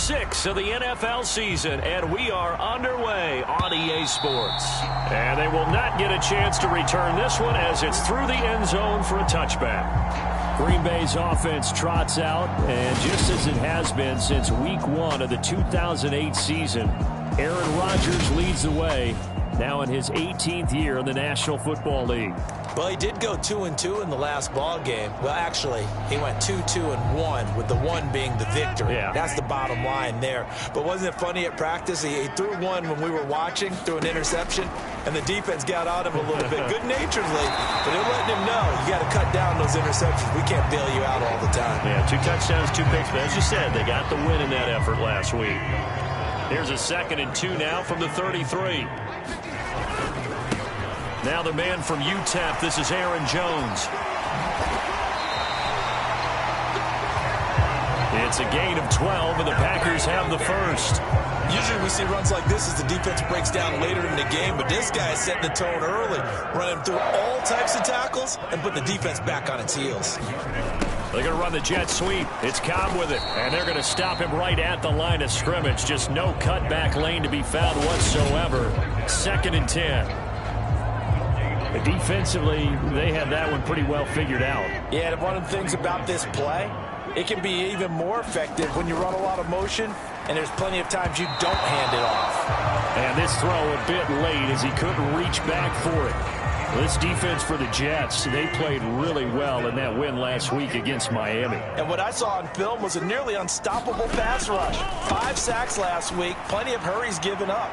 6 of the NFL season, and we are underway on EA Sports. And they will not get a chance to return this one as it's through the end zone for a touchback. Green Bay's offense trots out, and just as it has been since week 1 of the 2008 season, Aaron Rodgers leads the way, now in his 18th year in the National Football League. Well, he did go 2-2 in the last ball game. Well, actually, he went 2-2-1, with the 1 being the victory. Yeah. That's the bottom line there. But wasn't it funny at practice? He threw one when we were watching, threw an interception, and the defense got on him a little bit, good-naturedly. But they're letting him know, you got to cut down those interceptions. We can't bail you out all the time. Yeah, 2 touchdowns, 2 picks. But as you said, they got the win in that effort last week. Here's a 2nd and 2 now from the 33. Now the man from UTEP, this is Aaron Jones. It's a gain of 12, and the Packers have the first. Usually we see runs like this as the defense breaks down later in the game, but this guy is setting the tone early, running through all types of tackles and put the defense back on its heels. They're going to run the jet sweep. It's Cobb with it, and they're going to stop him right at the line of scrimmage. Just no cutback lane to be found whatsoever. 2nd and 10. Defensively, they had that one pretty well figured out. Yeah, and one of the things about this play, it can be even more effective when you run a lot of motion, and there's plenty of times you don't hand it off. And this throw a bit late as he couldn't reach back for it. This defense for the Jets, they played really well in that win last week against Miami. And what I saw on film was a nearly unstoppable pass rush. 5 sacks last week, plenty of hurries given up.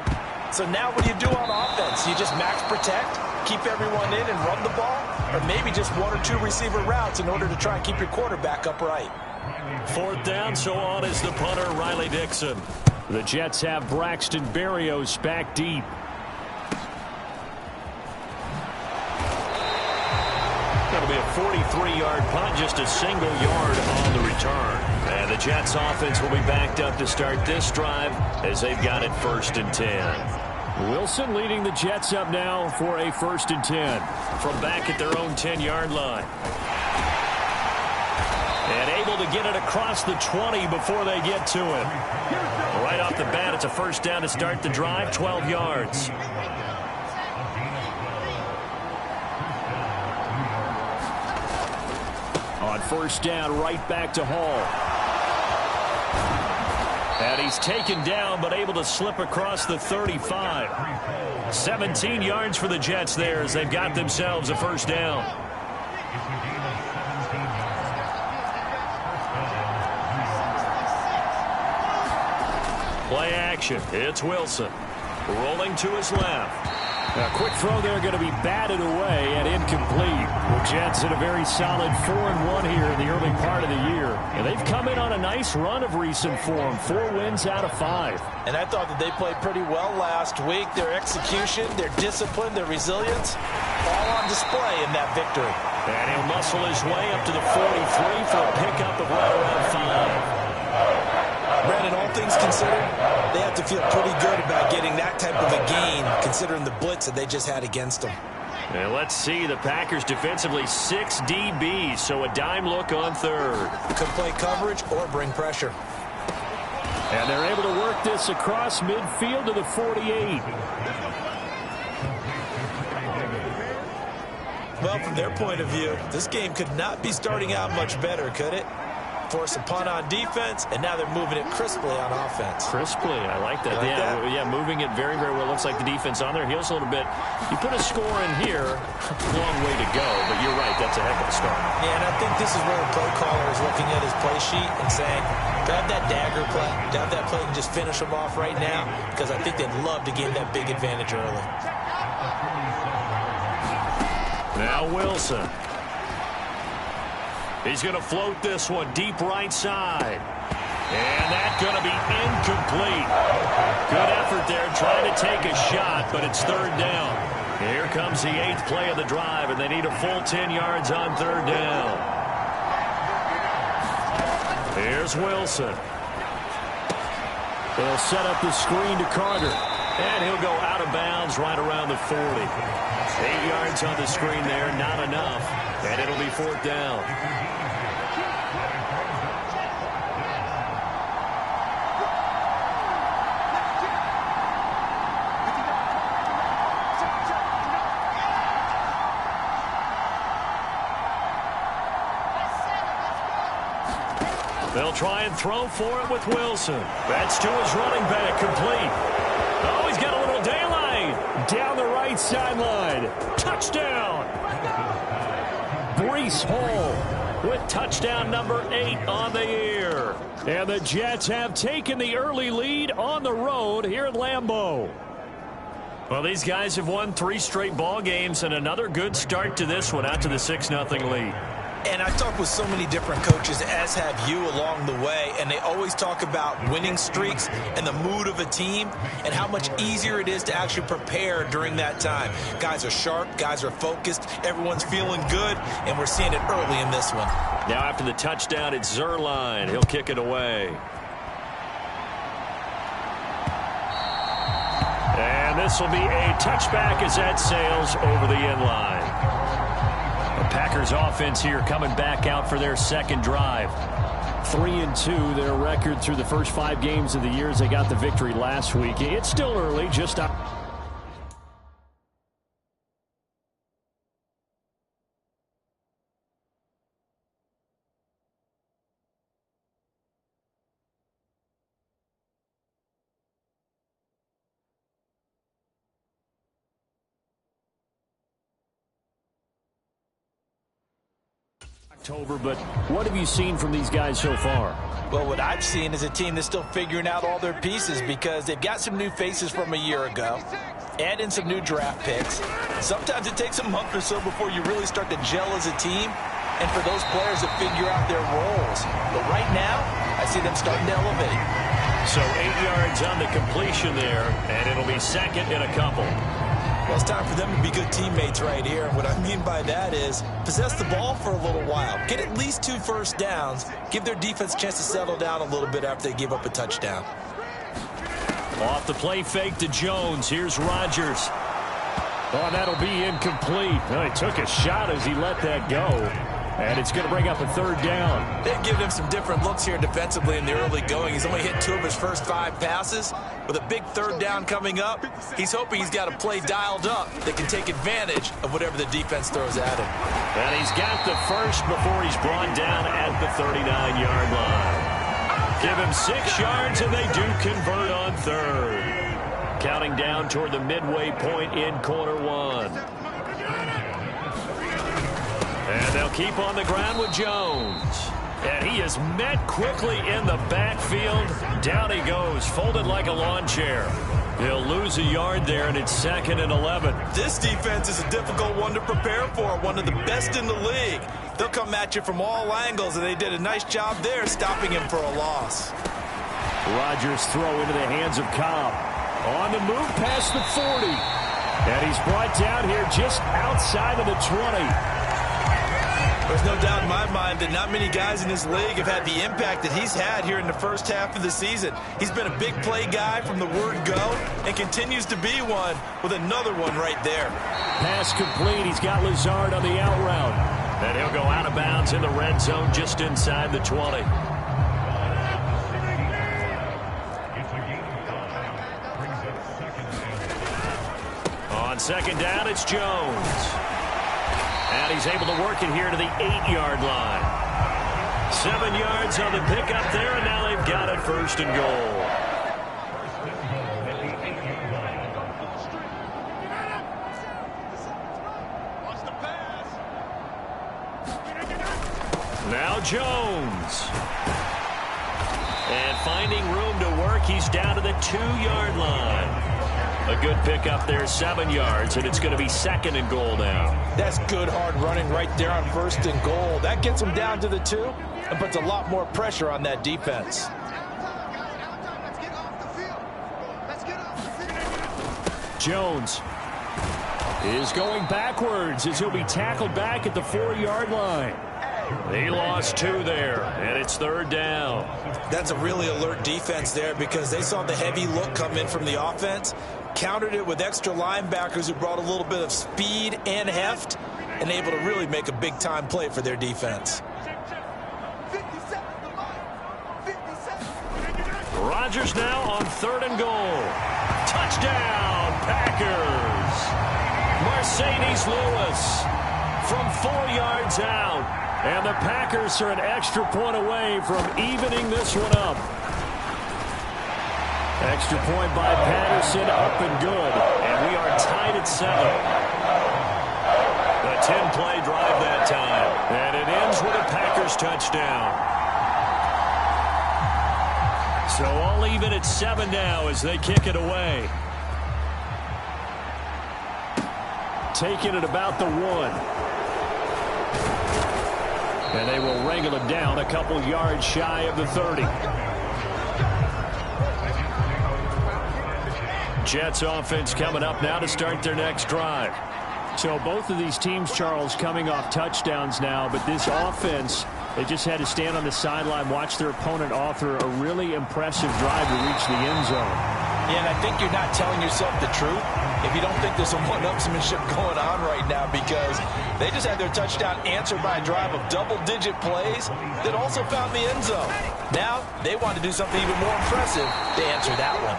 So now what do you do on offense? You just max protect, keep everyone in and run the ball, or maybe just 1 or 2 receiver routes in order to try and keep your quarterback upright. 4th down, so on is the punter, Riley Dixon. The Jets have Braxton Berrios back deep. That'll be a 43-yard punt, just a single yard on the return. And the Jets offense will be backed up to start this drive as they've got it 1st and 10. Wilson leading the Jets up now for a 1st and 10 from back at their own 10-yard line. And able to get it across the 20 before they get to him. Right off the bat, it's a 1st down to start the drive, 12 yards. On 1st down, right back to Hall. And he's taken down, but able to slip across the 35. 17 yards for the Jets there as they've got themselves a 1st down. Play action. It's Wilson. Rolling to his left. A quick throw there going to be batted away and incomplete. The Jets in a very solid 4-1 here in the early part of the year. And they've come in on a nice run of recent form. 4 wins out of 5. And I thought that they played pretty well last week. Their execution, their discipline, their resilience, all on display in that victory. And he'll muscle his way up to the 43 for a pickup of right around 5. Brandon, all things considered, they have to feel pretty good about getting that type of a gain, considering the blitz that they just had against them. And let's see, the Packers defensively 6 DBs, so a dime look on 3rd. Could play coverage or bring pressure. And they're able to work this across midfield to the 48. Well, from their point of view, this game could not be starting out much better, could it? Force a punt on defense, and now they're moving it crisply on offense. Crisply, I like that. Yeah, moving it very, very well. Looks like the defense on their heels a little bit. You put a score in here, long way to go, but you're right, that's a heck of a start. Yeah, and I think this is where the play caller is looking at his play sheet and saying, grab that dagger play, grab that play and just finish them off right now, because I think they'd love to gain that big advantage early. Now Wilson. He's going to float this one deep right side. And that's going to be incomplete. Good effort there trying to take a shot, but it's 3rd down. Here comes the 8th play of the drive, and they need a full 10 yards on 3rd down. Here's Wilson. They'll set up the screen to Carter. And he'll go out of bounds right around the 40. 8 yards on the screen there, not enough. And it'll be 4th down. try and throw for it with Wilson. That's to his running back, complete. Oh, he's got a little daylight. Down the right sideline. Touchdown. Breece Hall with touchdown number 8 on the year. And the Jets have taken the early lead on the road here at Lambeau. Well, these guys have won 3 straight ball games and another good start to this one out to the 6-0 lead. And I've talked with so many different coaches, as have you, along the way, and they always talk about winning streaks and the mood of a team and how much easier it is to actually prepare during that time. Guys are sharp, guys are focused, everyone's feeling good, and we're seeing it early in this one. Now after the touchdown, it's Zuerlein. He'll kick it away. And this will be a touchback as that sails over the end line. The Packers offense here coming back out for their second drive. 3-2, their record through the first 5 games of the year as they got the victory last week. It's still early, just October, but what have you seen from these guys so far? Well, what I've seen is a team that's still figuring out all their pieces because they've got some new faces from a year ago and in some new draft picks. Sometimes it takes a month or so before you really start to gel as a team and for those players to figure out their roles. But right now, I see them starting to elevate. So 8 yards on the completion there, and it'll be second and a couple. Well, it's time for them to be good teammates right here. And what I mean by that is possess the ball for a little while. Get at least 2 first downs. Give their defense a chance to settle down a little bit after they give up a touchdown. Off the play fake to Jones. Here's Rodgers. Oh, that'll be incomplete. Well, he took a shot as he let that go. And it's going to bring up a 3rd down. They've given him some different looks here defensively in the early going. He's only hit 2 of his first 5 passes. With a big 3rd down coming up, he's hoping he's got a play dialed up that can take advantage of whatever the defense throws at him. And he's got the first before he's brought down at the 39-yard line. Give him 6 yards, and they do convert on 3rd. Counting down toward the midway point in quarter 1. And they'll keep on the ground with Jones. And he is met quickly in the backfield. Down he goes, folded like a lawn chair. He'll lose a yard there, and it's 2nd and 11. This defense is a difficult one to prepare for, one of the best in the league. They'll come at you from all angles, and they did a nice job there stopping him for a loss. Rodgers throw into the hands of Cobb. On the move past the 40. And he's brought down here just outside of the 20. There's no doubt in my mind that not many guys in this league have had the impact that he's had here in the first half of the season. He's been a big play guy from the word go and continues to be one with another one right there. Pass complete. He's got Lazard on the out route. And he'll go out of bounds in the red zone just inside the 20. On 2nd down, it's Jones. And he's able to work it here to the 8-yard line. 7 yards on the pickup there, and now they've got it 1st and goal. Now Jones. And finding room to work, he's down to the 2-yard line. A good pickup there, 7 yards, and it's going to be 2nd and goal now. That's good hard running right there on 1st and goal. That gets them down to the 2 and puts a lot more pressure on that defense. Jones is going backwards as he'll be tackled back at the 4-yard line. He lost 2 there, and it's 3rd down. That's a really alert defense there because they saw the heavy look come in from the offense, countered it with extra linebackers who brought a little bit of speed and heft, and able to really make a big-time play for their defense. Rodgers now on 3rd and goal. Touchdown, Packers. Mercedes Lewis from 4 yards out And the Packers are an extra point away from evening this one up. Extra point by Patterson, up and good. And we are tied at 7. A 10-play drive that time. And it ends with a Packers touchdown. So all even at 7 now as they kick it away. Taking it about the 1. And they will wrangle it down a couple yards shy of the 30. Jets offense coming up now to start their next drive. So both of these teams, Charles, coming off touchdowns now, but this offense, they just had to stand on the sideline, watch their opponent author a really impressive drive to reach the end zone. Yeah, and I think you're not telling yourself the truth if you don't think there's some one-upsmanship going on right now, because they just had their touchdown answered by a drive of double-digit plays that also found the end zone. Now they want to do something even more impressive to answer that one.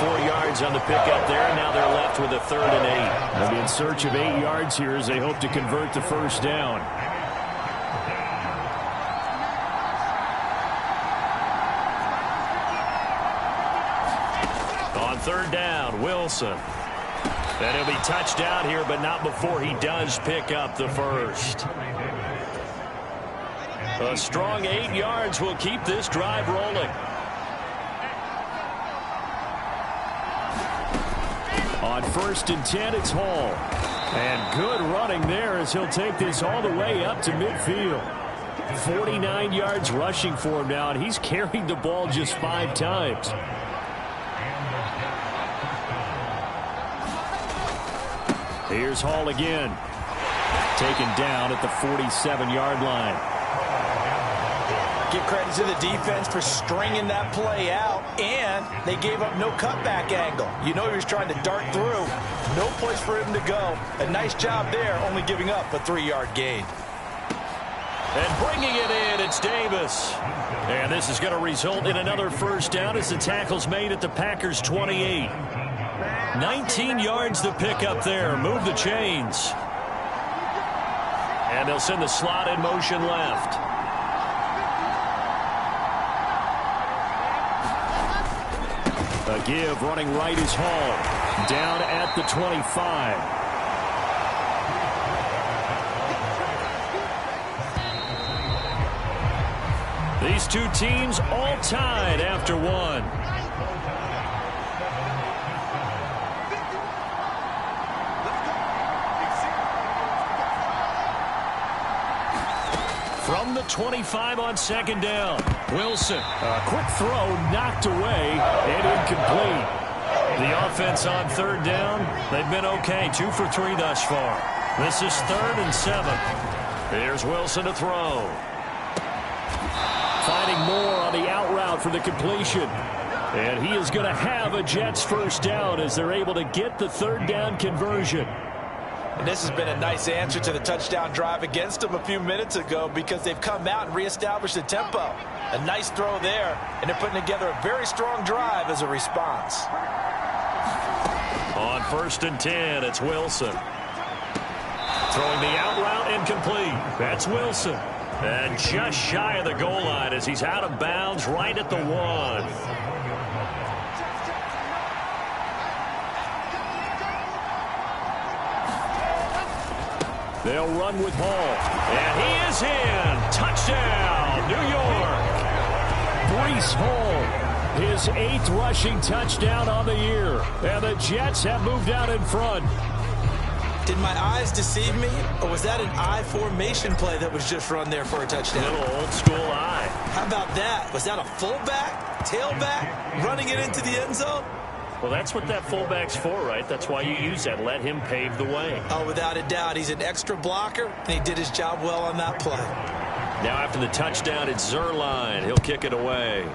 4 yards on the pickup there, and now they're left with a 3rd and 8. They'll be in search of 8 yards here as they hope to convert the first down. On 3rd down, Wilson. And he'll be touched down here, but not before he does pick up the first. A strong 8 yards will keep this drive rolling. On 1st and 10, it's Hall. And good running there as he'll take this all the way up to midfield. 49 yards rushing for him now, and he's carried the ball just 5 times. Here's Hall again. Taken down at the 47-yard line. Give credit to the defense for stringing that play out, and they gave up no cutback angle. You know he was trying to dart through. No place for him to go. A nice job there, only giving up a 3-yard gain. And bringing it in, it's Davis. And this is going to result in another first down as the tackle's made at the Packers' 28. 19 yards to pick up there. Move the chains. And they'll send the slot in motion left. A give running right is Hall. Down at the 25. These two teams all tied after one. From the 25 on 2nd down. Wilson, a quick throw knocked away and incomplete. The offense on 3rd down, they've been okay. 2 for 3 thus far. This is 3rd and 7. Here's Wilson to throw. Finding more on the out route for the completion. And he is going to have a Jets first down as they're able to get the 3rd down conversion. And this has been a nice answer to the touchdown drive against them a few minutes ago, because they've come out and reestablished the tempo. A nice throw there, and they're putting together a very strong drive as a response. On 1st and 10, it's Wilson. Throwing the out route incomplete. That's Wilson. And just shy of the goal line as he's out of bounds right at the 1. They'll run with Hall. And he is in. Touchdown, New York. Breece Hall, his 8th rushing touchdown on the year. And the Jets have moved out in front. Did my eyes deceive me, or was that an I formation play that was just run there for a touchdown? Little old school eye. How about that? Was that a fullback, tailback, running it into the end zone? Well, that's what that fullback's for, right? That's why you use that. Let him pave the way. Oh, without a doubt. He's an extra blocker, and he did his job well on that play. Now after the touchdown, it's Zerline. He'll kick it away.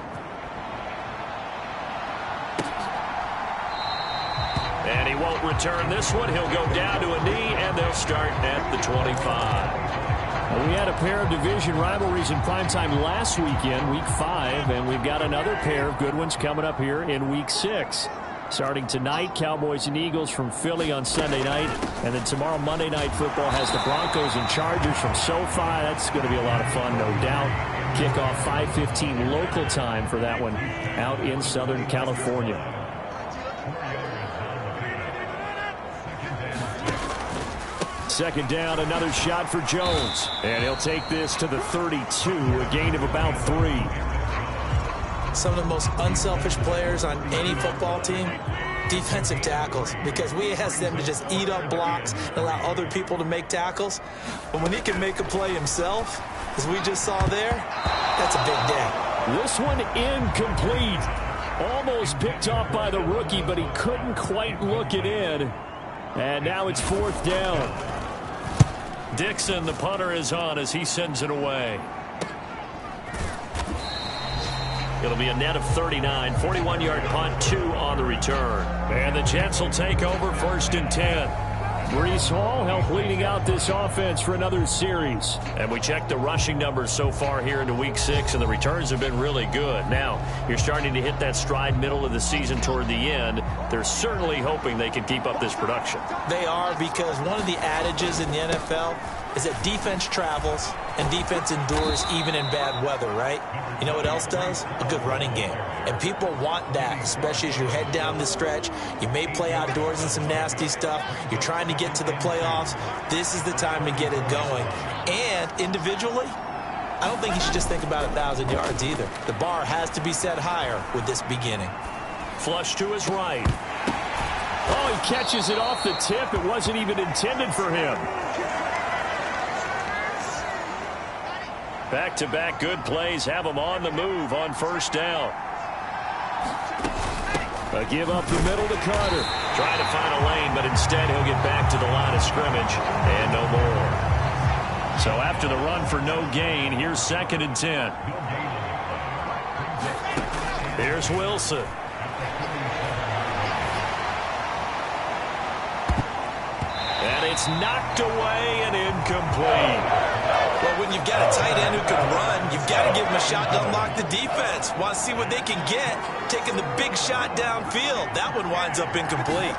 And he won't return this one. He'll go down to a knee, and they'll start at the 25. We had a pair of division rivalries in primetime last weekend, Week 5, and we've got another pair of good ones coming up here in Week 6. Starting tonight, Cowboys and Eagles from Philly on Sunday night. And then tomorrow, Monday Night Football has the Broncos and Chargers from SoFi. That's going to be a lot of fun, no doubt. Kickoff 5:15 local time for that one out in Southern California. Second down, another shot for Jones. And he'll take this to the 32, a gain of about 3. Some of the most unselfish players on any football team, defensive tackles, because we ask them to just eat up blocks and allow other people to make tackles. But when he can make a play himself, as we just saw there, that's a big day. This one incomplete. Almost picked off by the rookie, but he couldn't quite look it in. And now it's 4th down. Dixon, the punter, is on as he sends it away. It'll be a net of 39, 41-yard punt, 2 on the return. And the Jets will take over 1st and 10. Breece Hall helped leading out this offense for another series. And we checked the rushing numbers so far here into Week 6, and the returns have been really good. Now, you're starting to hit that stride middle of the season toward the end. They're certainly hoping they can keep up this production. They are, because one of the adages in the NFL is that defense travels and defense endures even in bad weather, right? You know what else does? A good running game. And people want that, especially as you head down the stretch. You may play outdoors in some nasty stuff. You're trying to get to the playoffs. This is the time to get it going. And individually, I don't think you should just think about 1,000 yards either. The bar has to be set higher with this beginning. Flush to his right. Oh, he catches it off the tip. It wasn't even intended for him. Back-to-back good plays have him on the move on 1st down. A give up the middle to Carter. Trying to find a lane, but instead he'll get back to the line of scrimmage and no more. So after the run for no gain, here's 2nd and 10. Here's Wilson. And it's knocked away and incomplete. Well, when you've got a tight end who can run, you've got to give him a shot to unlock the defense. Want to see what they can get, taking the big shot downfield. That one winds up incomplete.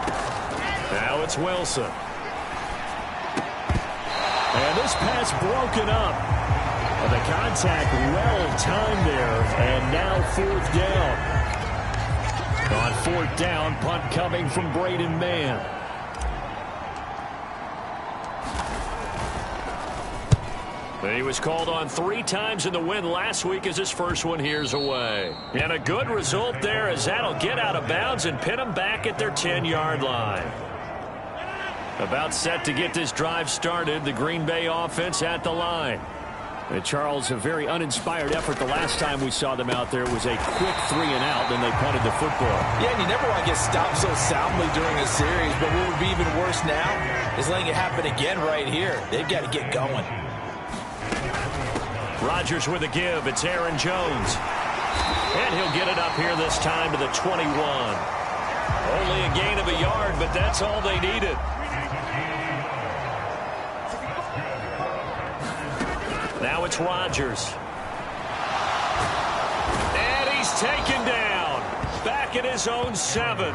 Now it's Wilson. And this pass broken up. And the contact well timed there. And now 4th down. On 4th down, punt coming from Braden Mann. He was called on 3 times in the win last week as his first one here's away. And a good result there as that'll get out of bounds and pin them back at their 10-yard line. About set to get this drive started, the Green Bay offense at the line. And Charles, a very uninspired effort the last time we saw them out there. It was a quick 3 and out, then they punted the football. Yeah, and you never want to get stopped so soundly during a series, but what would be even worse now is letting it happen again right here. They've got to get going. Rodgers with a give. It's Aaron Jones. And he'll get it up here this time to the 21. Only a gain of a yard, but that's all they needed. Now it's Rodgers. And he's taken down. Back at his own 7.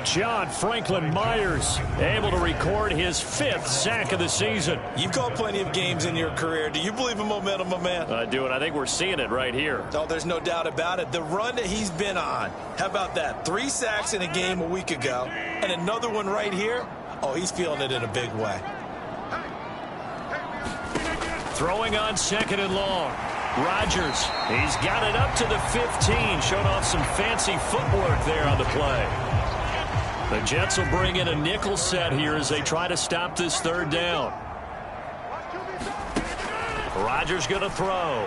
John Franklin Myers able to record his 5th sack of the season. You've called plenty of games in your career. Do you believe in momentum, my man? I do, and I think we're seeing it right here. Oh, there's no doubt about it. The run that he's been on. How about that? 3 sacks in a game a week ago, and another one right here. Oh, he's feeling it in a big way. Throwing on 2nd and long. Rodgers, he's got it up to the 15. Showed off some fancy footwork there on the play. The Jets will bring in a nickel set here as they try to stop this 3rd down. Rodgers going to throw.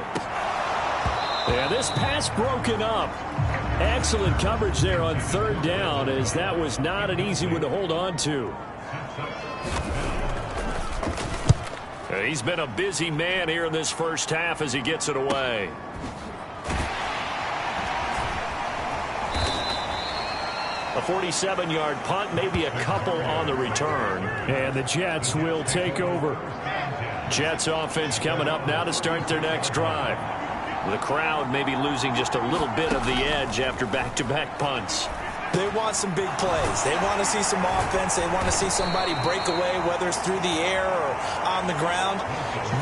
Yeah, this pass broken up. Excellent coverage there on 3rd down, as that was not an easy one to hold on to. He's been a busy man here in this first half as he gets it away. A 47-yard punt, maybe a couple on the return. And the Jets will take over. Jets offense coming up now to start their next drive. The crowd may be losing just a little bit of the edge after back-to-back punts. They want some big plays. They want to see some offense. They want to see somebody break away, whether it's through the air or on the ground.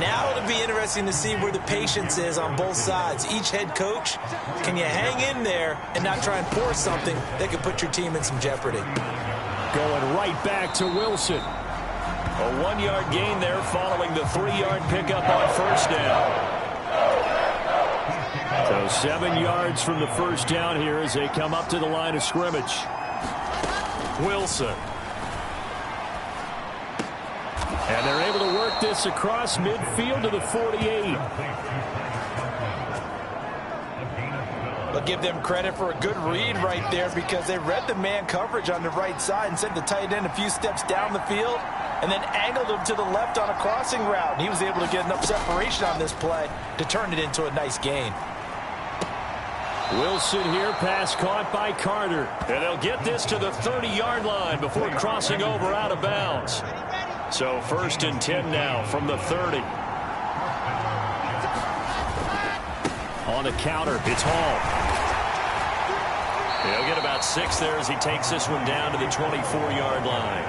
Now it'll be interesting to see where the patience is on both sides. Each head coach, can you hang in there and not try and force something that could put your team in some jeopardy? Going right back to Wilson. A 1-yard gain there following the 3-yard pickup on first down. So 7 yards from the first down here as they come up to the line of scrimmage. Wilson. And they're able to work this across midfield to the 48. But give them credit for a good read right there because they read the man coverage on the right side and sent the tight end a few steps down the field and then angled him to the left on a crossing route. And he was able to get enough separation on this play to turn it into a nice gain. Wilson here, pass caught by Carter. And they'll get this to the 30-yard line before crossing over out of bounds. So 1st and 10 now from the 30. On the counter, it's Hall. He'll get about 6 there as he takes this one down to the 24-yard line.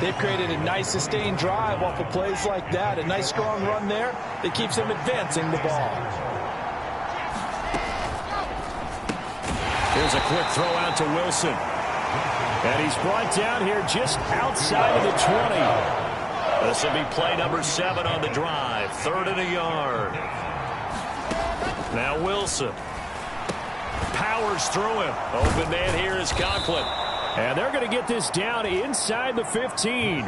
They've created a nice sustained drive off of plays like that. A nice strong run there that keeps them advancing the ball. Here's a quick throw out to Wilson. And he's brought down here just outside of the 20. This will be play number 7 on the drive. 3rd and a yard. Now Wilson. Powers through him. Open man here is Conklin. And they're going to get this down inside the 15.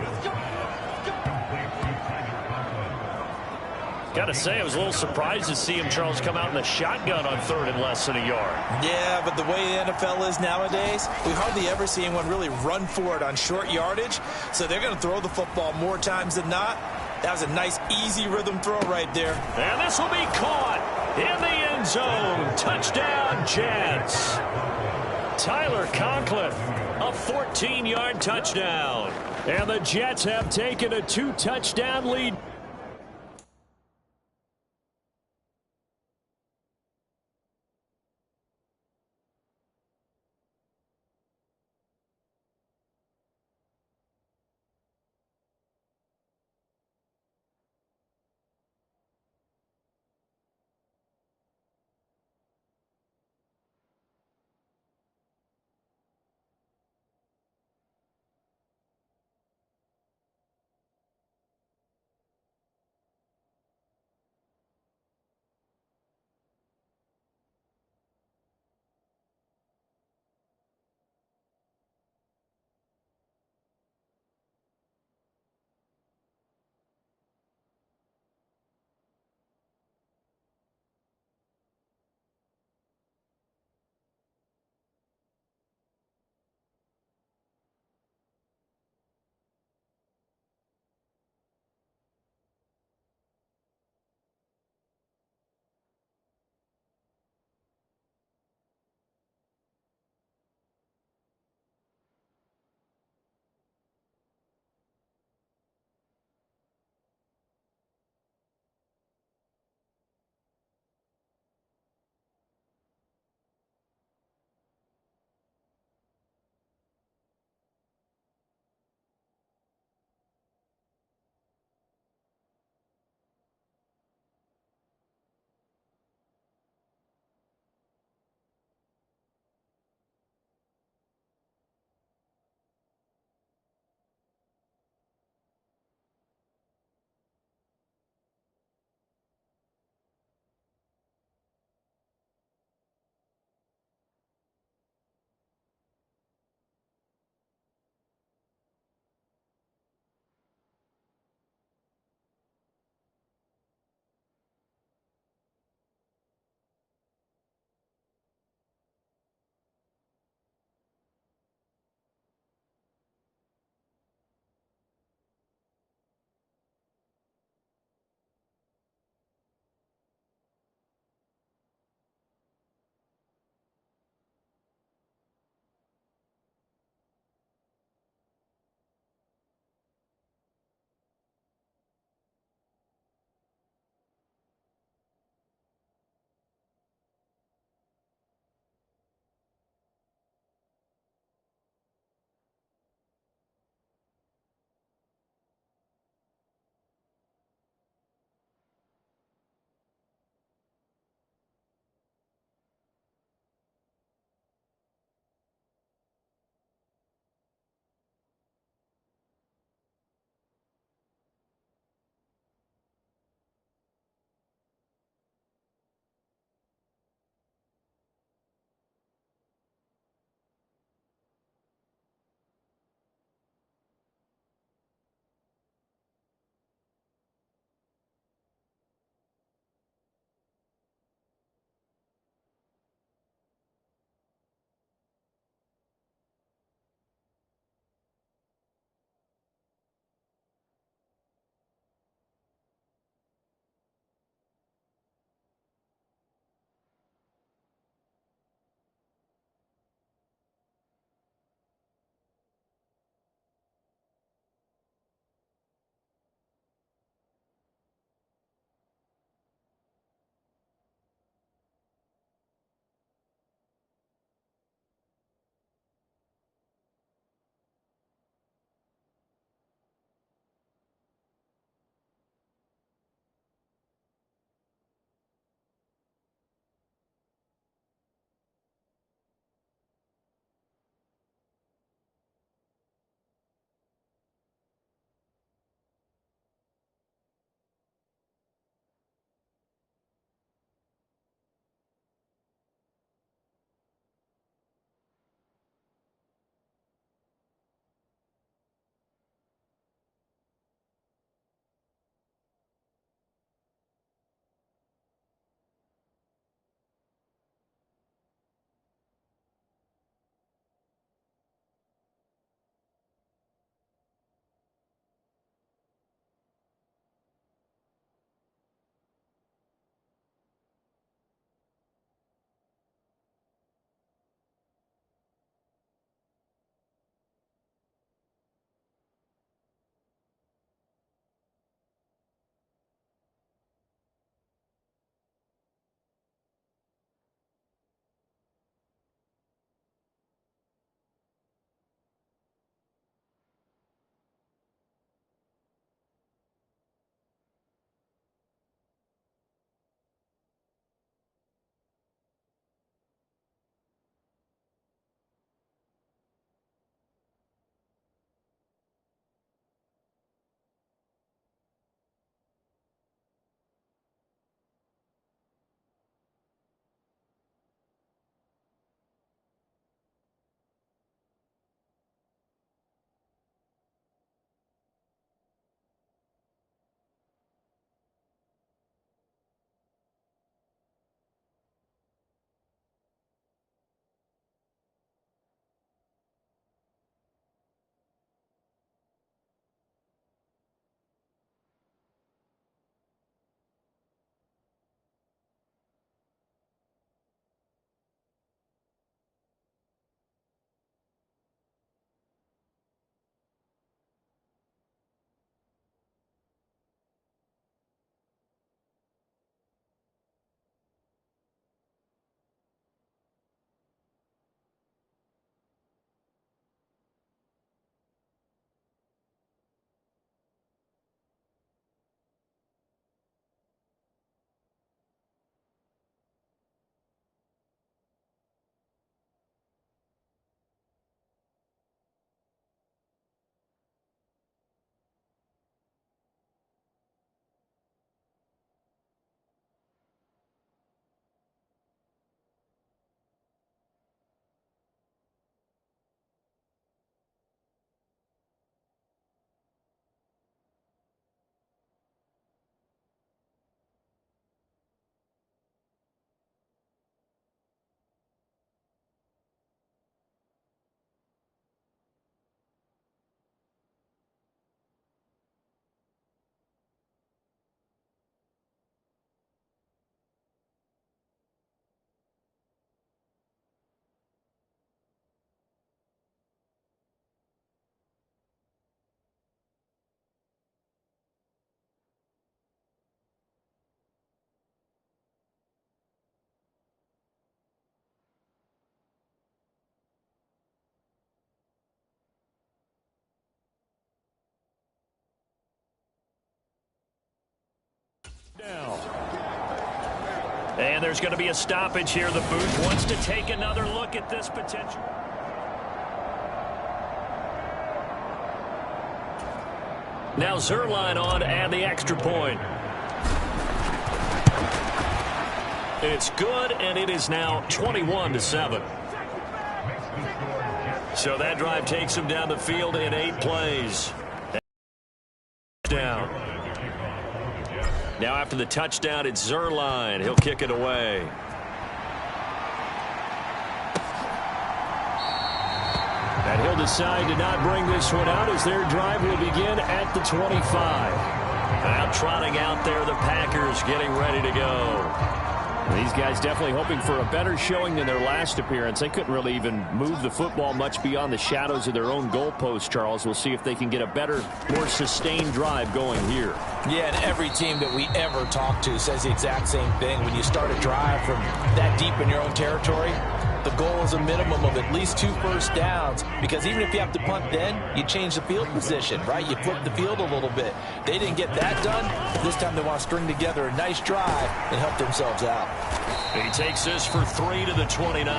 Got to say, I was a little surprised to see him, Charles, come out in the shotgun on 3rd and less than a yard. Yeah, but the way the NFL is nowadays, we hardly ever see anyone really run for it on short yardage. So they're going to throw the football more times than not. That was a nice, easy rhythm throw right there. And this will be caught in the end zone. Touchdown, Jets. Tyler Conklin, a 14-yard touchdown. And the Jets have taken a 2-touchdown lead. Down. And there's going to be a stoppage here. The booth wants to take another look at this potential. Now Zuerlein on and the extra point. It's good, and it is now 21-7. So that drive takes him down the field in 8 plays. Down. Now after the touchdown, it's Zuerlein. He'll kick it away. And he'll decide to not bring this one out as their drive will begin at the 25. Now trotting out there, the Packers getting ready to go. These guys definitely hoping for a better showing than their last appearance. They couldn't really even move the football much beyond the shadows of their own goalpost, Charles. We'll see if they can get a better, more sustained drive going here. Yeah, and every team that we ever talk to says the exact same thing. When you start a drive from that deep in your own territory, the goal is a minimum of at least 2 first downs, because even if you have to punt then, you change the field position, right? You flip the field a little bit. They didn't get that done. This time they want to string together a nice drive and help themselves out. He takes this for 3 to the 29.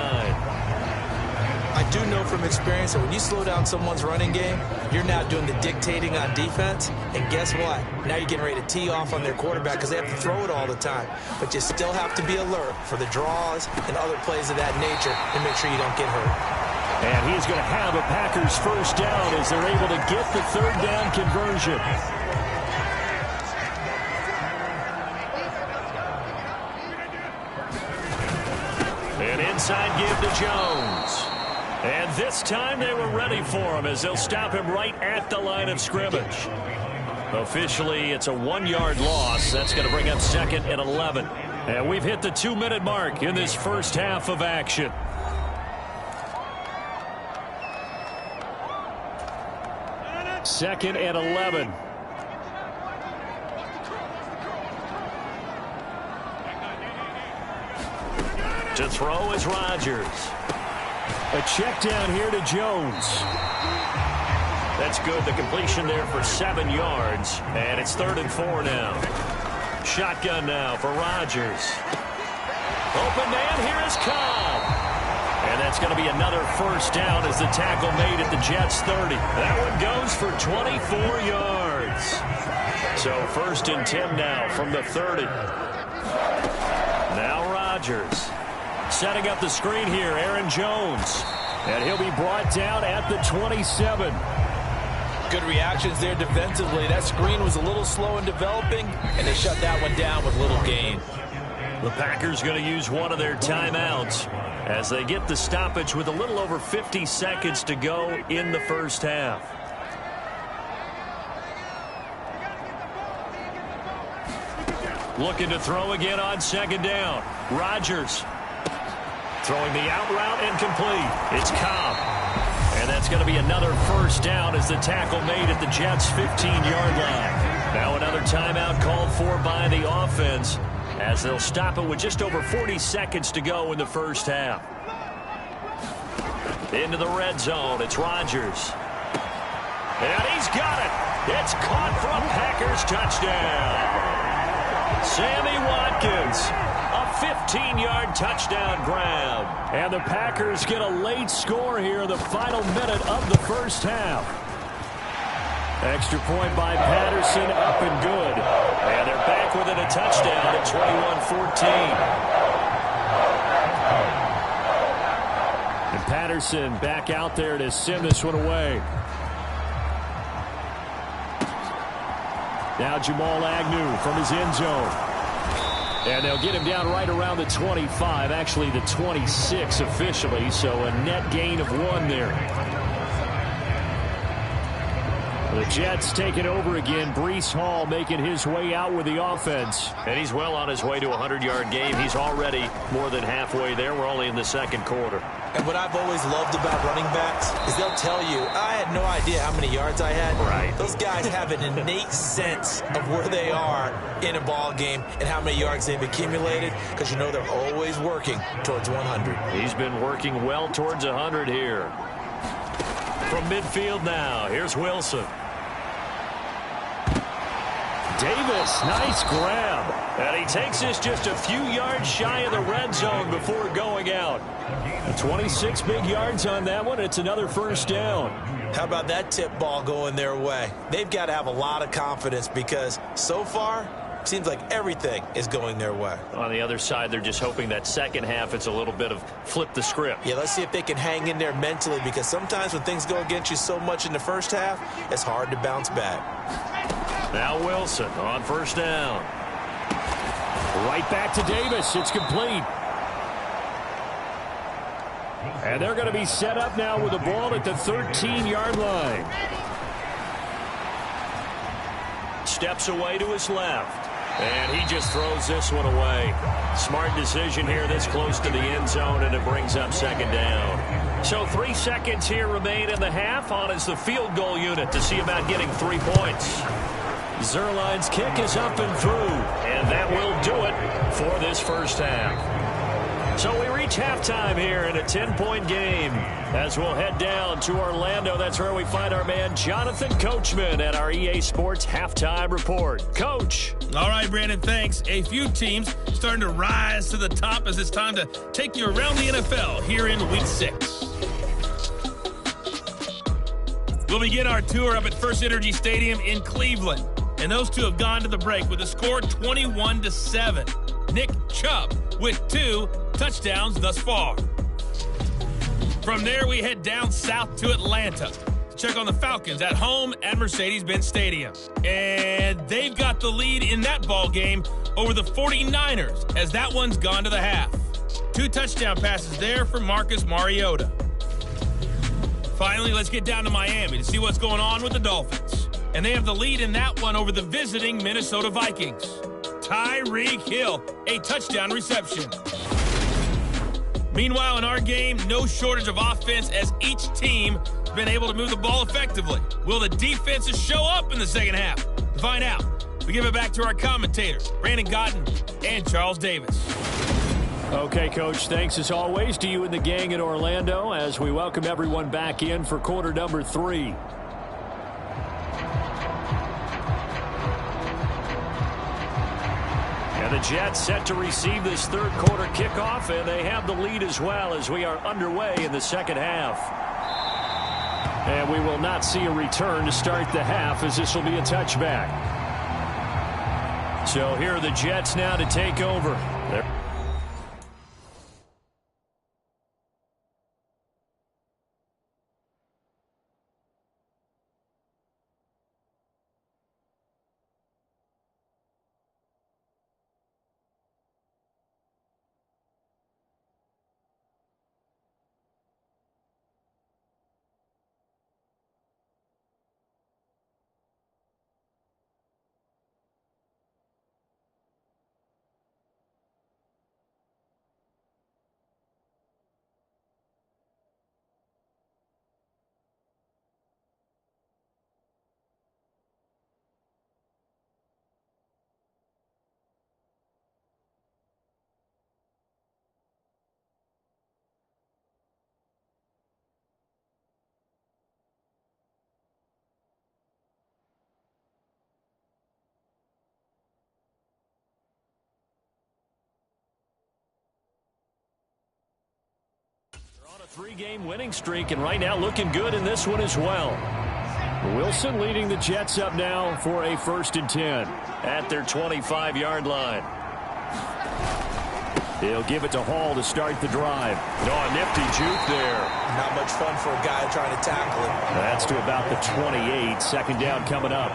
I do know from experience that when you slow down someone's running game, you're now doing the dictating on defense. And guess what? Now you're getting ready to tee off on their quarterback because they have to throw it all the time. But you still have to be alert for the draws and other plays of that nature and make sure you don't get hurt. And he's going to have a Packers first down as they're able to get the 3rd down conversion. An inside give to Jones. And this time they were ready for him as they'll stop him right at the line of scrimmage. Officially, it's a 1-yard loss. That's going to bring up 2nd and 11. And we've hit the 2-minute mark in this first half of action. Second and 11. To throw is Rodgers. A check down here to Jones. That's good. The completion there for 7 yards. And it's 3rd and 4 now. Shotgun now for Rodgers. Open man, here is Cobb. And that's going to be another first down as the tackle made at the Jets' 30. That one goes for 24 yards. So 1st and 10 now from the 30. Now Rodgers. Setting up the screen here, Aaron Jones. And he'll be brought down at the 27. Good reactions there defensively. That screen was a little slow in developing, and they shut that one down with little gain. The Packers going to use one of their timeouts as they get the stoppage with a little over 50 seconds to go in the first half. Looking to throw again on 2nd down. Rodgers. Throwing the out route incomplete. It's Cobb. And that's going to be another first down as the tackle made at the Jets' 15-yard line. Now another timeout called for by the offense as they'll stop it with just over 40 seconds to go in the first half. Into the red zone. It's Rodgers. And he's got it. It's caught for a Packers touchdown. Sammy Watkins. A 15-yard touchdown grab. And the Packers get a late score here in the final minute of the first half. Extra point by Patterson, up and good. And they're back within a touchdown at 21-14. And Patterson back out there to send this one away. Now Jamal Agnew from his end zone. And they'll get him down right around the 25, actually the 26 officially, so a net gain of 1 there. The Jets taking over again. Breece Hall making his way out with the offense. And he's well on his way to a 100-yard game. He's already more than halfway there. We're only in the 2nd quarter. And what I've always loved about running backs is they'll tell you, I had no idea how many yards I had. Right. Those guys have an innate sense of where they are in a ball game and how many yards they've accumulated, because you know they're always working towards 100. He's been working well towards 100 here. From midfield now, here's Wilson. Davis, nice grab. And he takes this just a few yards shy of the red zone before going out. 26 big yards on that one. It's another first down. How about that tip ball going their way? They've got to have a lot of confidence because so far, seems like everything is going their way. On the other side, they're just hoping that second half it's a little bit of flip the script. Yeah, let's see if they can hang in there mentally because sometimes when things go against you so much in the first half, it's hard to bounce back. Now Wilson on first down. Right back to Davis. It's complete. And they're going to be set up now with the ball at the 13-yard line. Steps away to his left. And he just throws this one away. Smart decision here this close to the end zone, and it brings up second down. So 3 seconds here remain in the half. On is the field goal unit to see about getting 3 points. Zerline's kick is up and through, and that will do it for this first half. So we reach halftime here in a 10-point game as we'll head down to Orlando. That's where we find our man Jonathan Coachman at our EA Sports Halftime Report. Coach. All right, Brandon, thanks. A few teams starting to rise to the top as it's time to take you around the NFL here in Week 6. We'll begin our tour up at First Energy Stadium in Cleveland. And those two have gone to the break with a score 21-7. Nick Chubb with 2 touchdowns thus far. From there, we head down south to Atlanta to check on the Falcons at home at Mercedes-Benz Stadium. And they've got the lead in that ball game over the 49ers as that one's gone to the half. 2 touchdown passes there for Marcus Mariota. Finally, let's get down to Miami to see what's going on with the Dolphins. And they have the lead in that one over the visiting Minnesota Vikings. Tyreek Hill, a touchdown reception. Meanwhile, in our game, no shortage of offense as each team has been able to move the ball effectively. Will the defenses show up in the second half? To find out, we give it back to our commentators, Brandon Godden and Charles Davis. Okay, Coach, thanks as always to you and the gang in Orlando as we welcome everyone back in for quarter number 3. And the Jets set to receive this third quarter kickoff, and they have the lead as well as we are underway in the second half. And we will not see a return to start the half as this will be a touchback. So here are the Jets now to take over. They're on a 3-game winning streak, and right now looking good in this one as well. Wilson leading the Jets up now for a 1st and 10 at their 25-yard line. He'll give it to Hall to start the drive. Oh, a nifty juke there. Not much fun for a guy trying to tackle him. That's to about the 28. Second down coming up.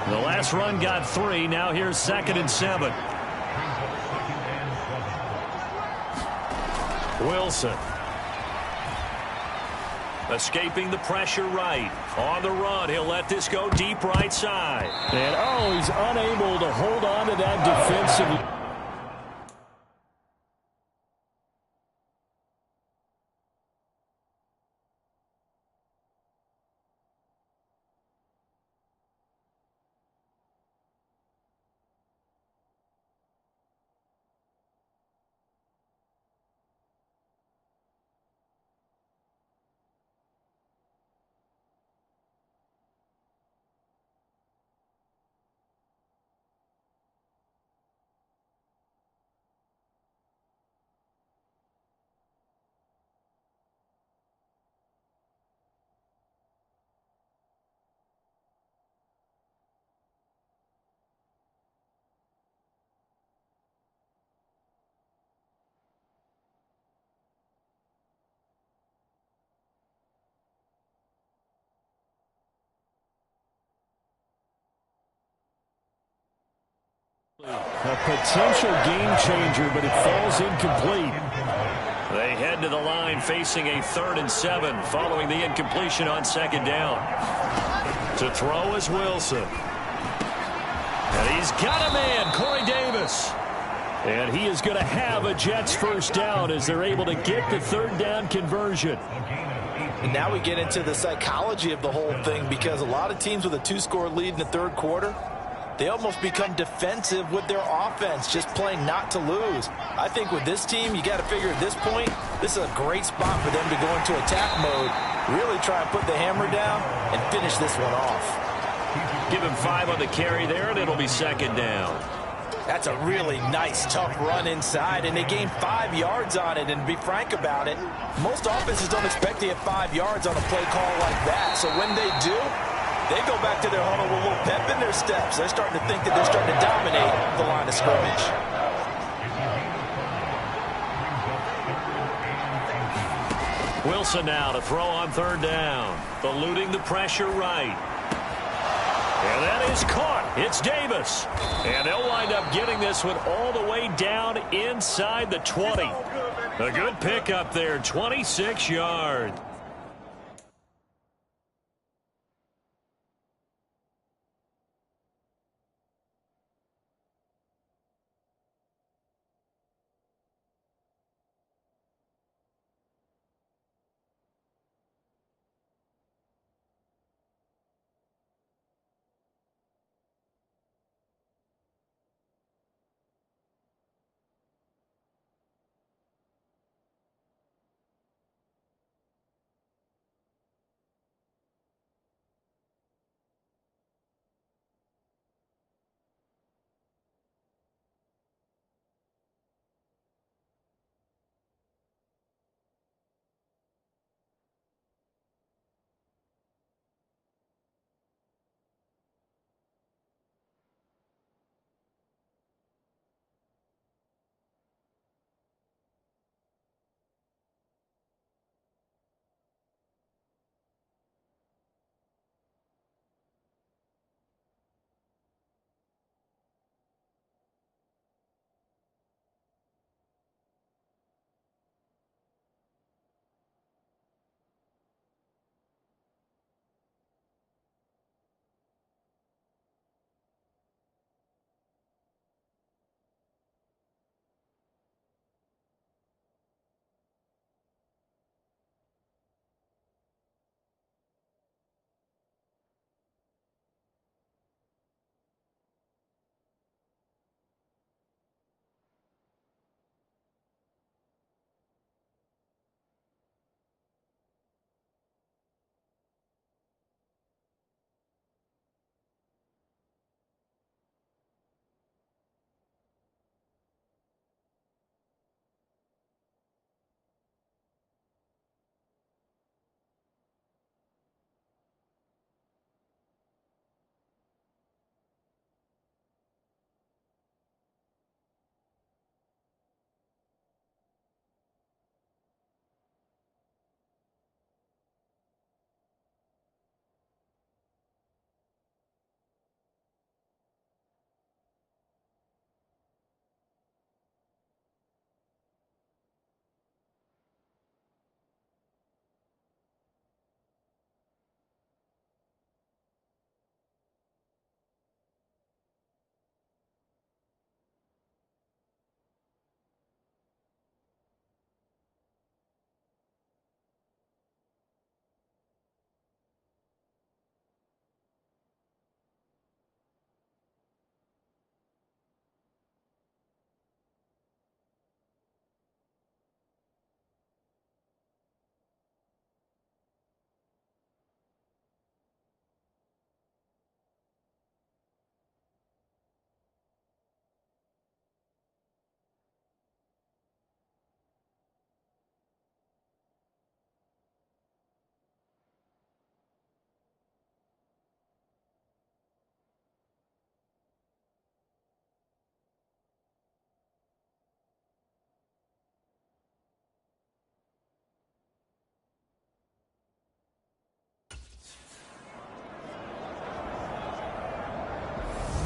The last run got 3. Now here's 2nd and 7. Wilson. Escaping the pressure right. On the run, he'll let this go deep right side. And, he's unable to hold on to that defensive. A potential game changer, but it falls incomplete. They head to the line facing a 3rd and 7 following the incompletion on 2nd down. To throw is Wilson. And he's got a man, Corey Davis. And he is going to have a Jets first down as they're able to get the 3rd down conversion. And now we get into the psychology of the whole thing, because a lot of teams with a 2-score lead in the 3rd quarter, they almost become defensive with their offense, just playing not to lose. I think with this team, you got to figure at this point, this is a great spot for them to go into attack mode, really try and put the hammer down and finish this one off. Give him 5 on the carry there, and it'll be 2nd down. That's a really nice, tough run inside, and they gained 5 yards on it. And to be frank about it, most offenses don't expect to get 5 yards on a play call like that. So when they do, they go back to their huddle with a little pep in their steps. They're starting to think that they're starting to dominate the line of scrimmage. Wilson now to throw on 3rd down. Eluding the pressure right. And that is caught. It's Davis. And they'll wind up getting this one all the way down inside the 20. A good pickup there, 26 yards.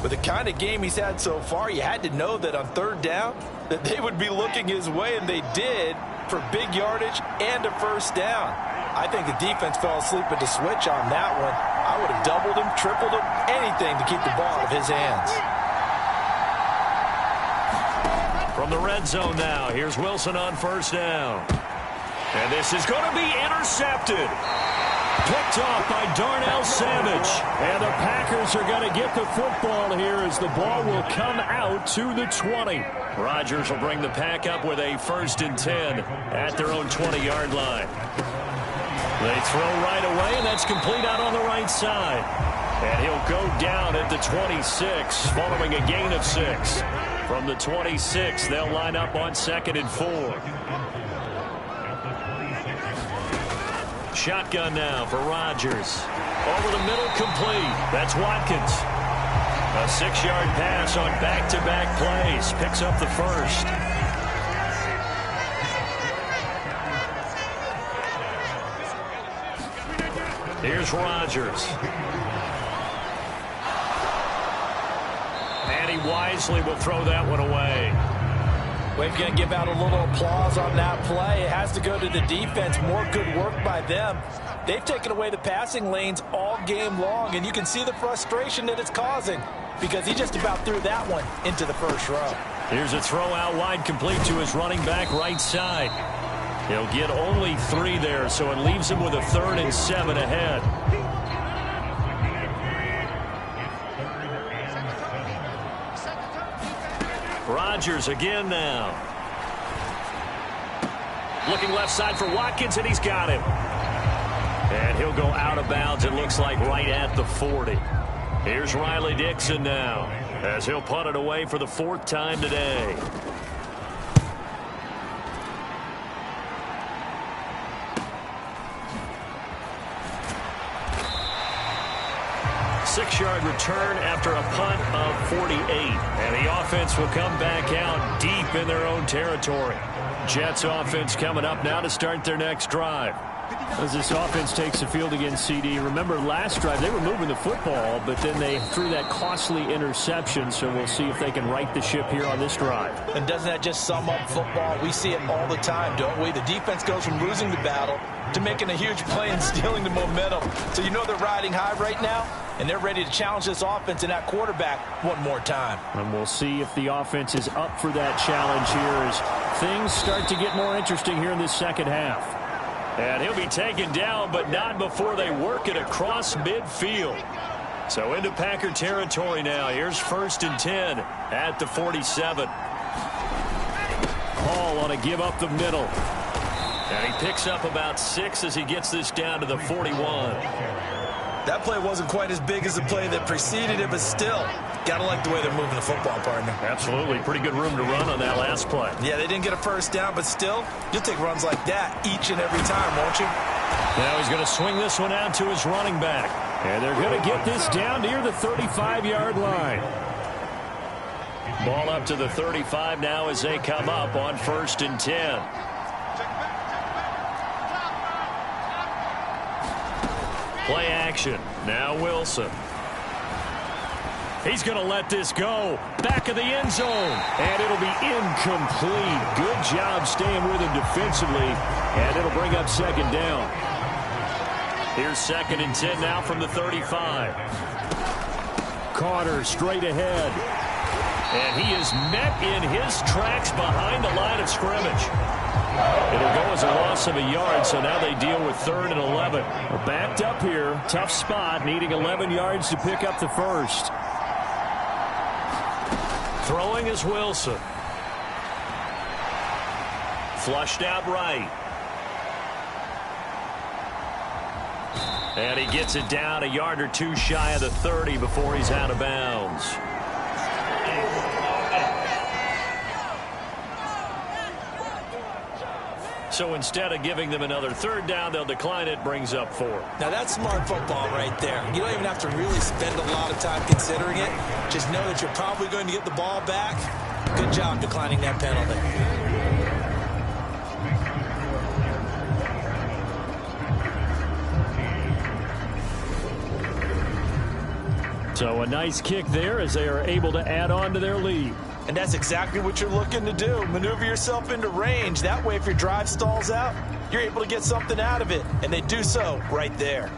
With the kind of game he's had so far, you had to know that on third down that they would be looking his way, and they did, for big yardage and a first down. I think the defense fell asleep at the switch on that one. I would have doubled him, tripled him, anything to keep the ball out of his hands. From the red zone now, here's Wilson on first down. And this is going to be intercepted. Picked off by Darnell Savage. And the Packers are going to get the football here as the ball will come out to the 20. Rodgers will bring the Pack up with a 1st and 10 at their own 20-yard line. They throw right away, and that's complete out on the right side. And he'll go down at the 26 following a gain of 6. From the 26, they'll line up on 2nd and 4. Shotgun now for Rodgers. Over the middle, complete. That's Watkins. A 6-yard pass on back-to-back plays. Picks up the first. Here's Rodgers. And he wisely will throw that one away. We're going to give out a little applause on that play. It has to go to the defense. More good work by them. They've taken away the passing lanes all game long, and you can see the frustration that it's causing because he just about threw that one into the first row. Here's a throw out wide, complete to his running back right side. He'll get only 3 there, so it leaves him with a 3rd and 7 ahead. Rodgers again now. Looking left side for Watkins, and he's got him. And he'll go out of bounds, it looks like, right at the 40. Here's Riley Dixon now, as he'll punt it away for the 4th time today. Six-yard return after a punt of 48. And the offense will come back out deep in their own territory. Jets offense coming up now to start their next drive. As this offense takes the field against CD, remember last drive they were moving the football, but then they threw that costly interception, so we'll see if they can right the ship here on this drive. And doesn't that just sum up football? We see it all the time, don't we? The defense goes from losing the battle to making a huge play and stealing the momentum. So you know they're riding high right now, and they're ready to challenge this offense and that quarterback one more time. And we'll see if the offense is up for that challenge here as things start to get more interesting here in this second half. And he'll be taken down, but not before they work it across midfield. So into Packer territory now. Here's 1st and 10 at the 47. Hall on a give up the middle. And he picks up about 6 as he gets this down to the 41. That play wasn't quite as big as the play that preceded it, but still, got to like the way they're moving the football, partner. Absolutely. Pretty good room to run on that last play. Yeah, they didn't get a first down, but still, you'll take runs like that each and every time, won't you? Now he's going to swing this one out to his running back. And they're going to get this down near the 35-yard line. Ball up to the 35 now as they come up on 1st and 10. Play action. Now Wilson. He's going to let this go. Back of the end zone. And it'll be incomplete. Good job staying with him defensively. And it'll bring up 2nd down. Here's 2nd and 10 now from the 35. Carter straight ahead. And he is met in his tracks behind the line of scrimmage. It'll go as a loss of a yard, so now they deal with 3rd and 11. We're backed up here. Tough spot, needing 11 yards to pick up the first. Throwing is Wilson. Flushed out right. And he gets it down a yard or 2 shy of the 30 before he's out of bounds. So instead of giving them another 3rd down, they'll decline it, brings up 4. Now that's smart football right there. You don't even have to really spend a lot of time considering it. Just know that you're probably going to get the ball back. Good job declining that penalty. So a nice kick there as they are able to add on to their lead. And that's exactly what you're looking to do. Maneuver yourself into range. That way, if your drive stalls out, you're able to get something out of it. And they do so right there.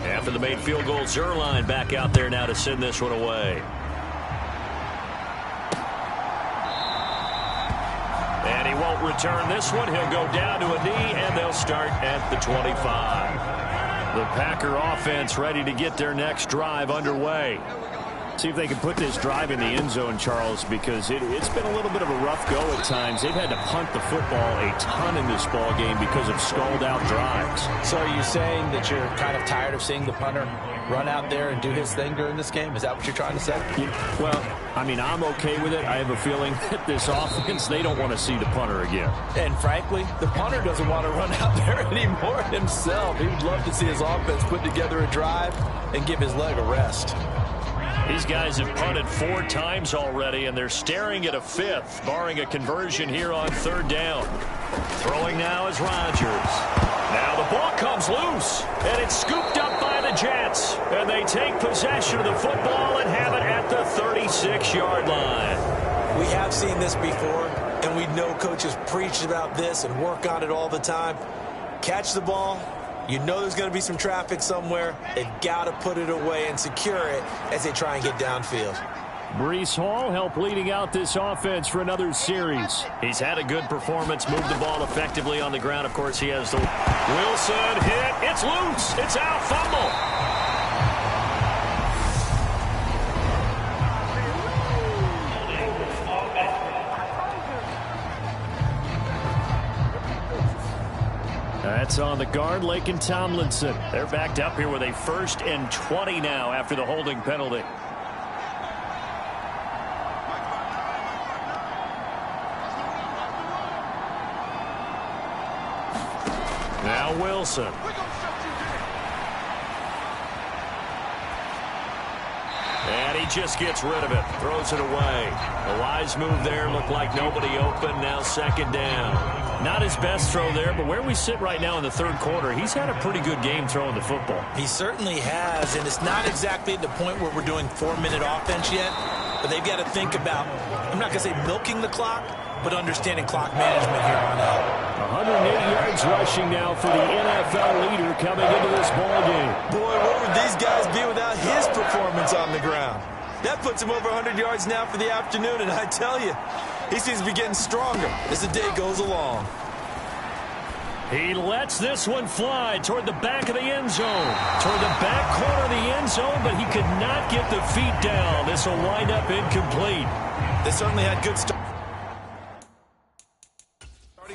After the made field goal, Zerline back out there now to send this one away. And he won't return this one. He'll go down to a knee, and they'll start at the 25. The Packer offense ready to get their next drive underway. See if they can put this drive in the end zone, Charles, because it's been a little bit of a rough go at times. They've had to punt the football a ton in this ball game because of stalled-out drives. So are you saying that you're kind of tired of seeing the punter run out there and do his thing during this game? Is that what you're trying to say? Well, I mean, I'm okay with it. I have a feeling that this offense, they don't want to see the punter again. And frankly, the punter doesn't want to run out there anymore himself. He would love to see his offense put together a drive and give his leg a rest. These guys have punted 4 times already, and they're staring at a 5th, barring a conversion here on 3rd down. Throwing now is Rodgers. Now the ball comes loose, and it's scooped up by the Jets. And they take possession of the football and have it at the 36-yard line. We have seen this before, and we know coaches preach about this and work on it all the time. Catch the ball. You know there's going to be some traffic somewhere. They've got to put it away and secure it as they try and get downfield. Breece Hall helped leading out this offense for another series. He's had a good performance, moved the ball effectively on the ground. Of course, he has the Wilson hit. It's loose. It's out. Fumble. That's on the guard, Laken Tomlinson. They're backed up here with a 1st and 20 now after the holding penalty. Now Wilson. And he just gets rid of it. Throws it away. A wise move there. Looked like nobody open. Now 2nd down. Not his best throw there, but where we sit right now in the 3rd quarter, he's had a pretty good game throwing the football. He certainly has, and it's not exactly at the point where we're doing 4-minute offense yet, but they've got to think about, I'm not going to say milking the clock, but understanding clock management here on out. 108 yards rushing now for the NFL leader coming into this ball game. Boy, what would these guys be without his performance on the ground? That puts him over 100 yards now for the afternoon, and I tell you, he seems to be getting stronger as the day goes along. He lets this one fly toward the back of the end zone. Toward the back corner of the end zone, but he could not get the feet down. This will wind up incomplete. They certainly had good starting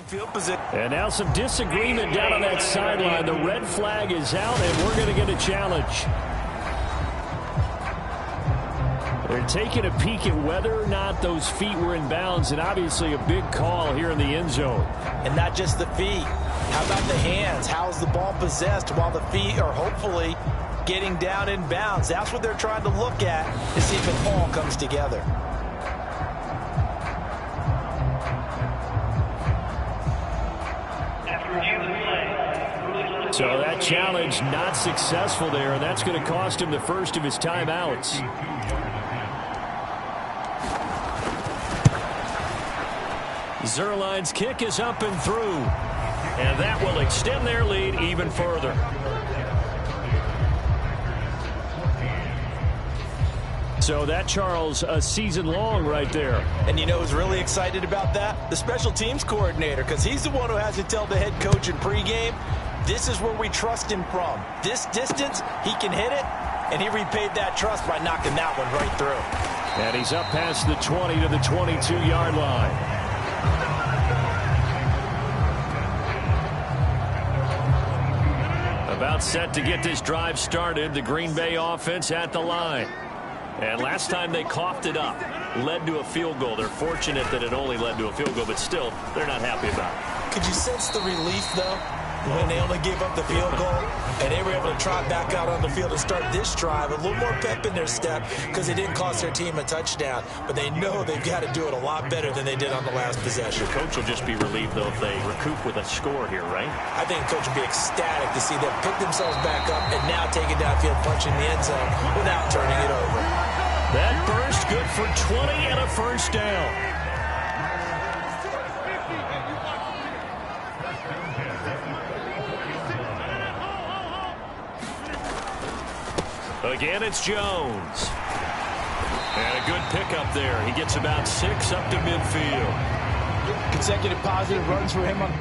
field position. And now some disagreement down on that sideline. The red flag is out, and we're going to get a challenge. They're taking a peek at whether or not those feet were in bounds, and obviously a big call here in the end zone. And not just the feet. How about the hands? How's the ball possessed while the feet are hopefully getting down in bounds? That's what they're trying to look at to see if it all comes together. So that challenge not successful there, and that's going to cost him the first of his timeouts. Zerline's kick is up and through. And that will extend their lead even further. So that, Charles, a season long right there. And you know who's really excited about that? The special teams coordinator, because he's the one who has to tell the head coach in pregame, this is where we trust him from. This distance, he can hit it, and he repaid that trust by knocking that one right through. And he's up past the 20 to the 22-yard line. About set to get this drive started. The Green Bay offense at the line. And last time they coughed it up, led to a field goal. They're fortunate that it only led to a field goal, but still, they're not happy about it. Could you sense the relief, though? when they only gave up the field goal, and they were able to trot back out on the field and start this drive. A little more pep in their step because they didn't cost their team a touchdown, but they know they've got to do it a lot better than they did on the last possession. The coach will just be relieved, though, if they recoup with a score here, right? I think the coach will be ecstatic to see them pick themselves back up and now take it downfield, punching the end zone without turning it over. That burst good for 20 and a first down. Again, it's Jones. And a good pickup there. He gets about 6 up to midfield. Consecutive positive runs for him on.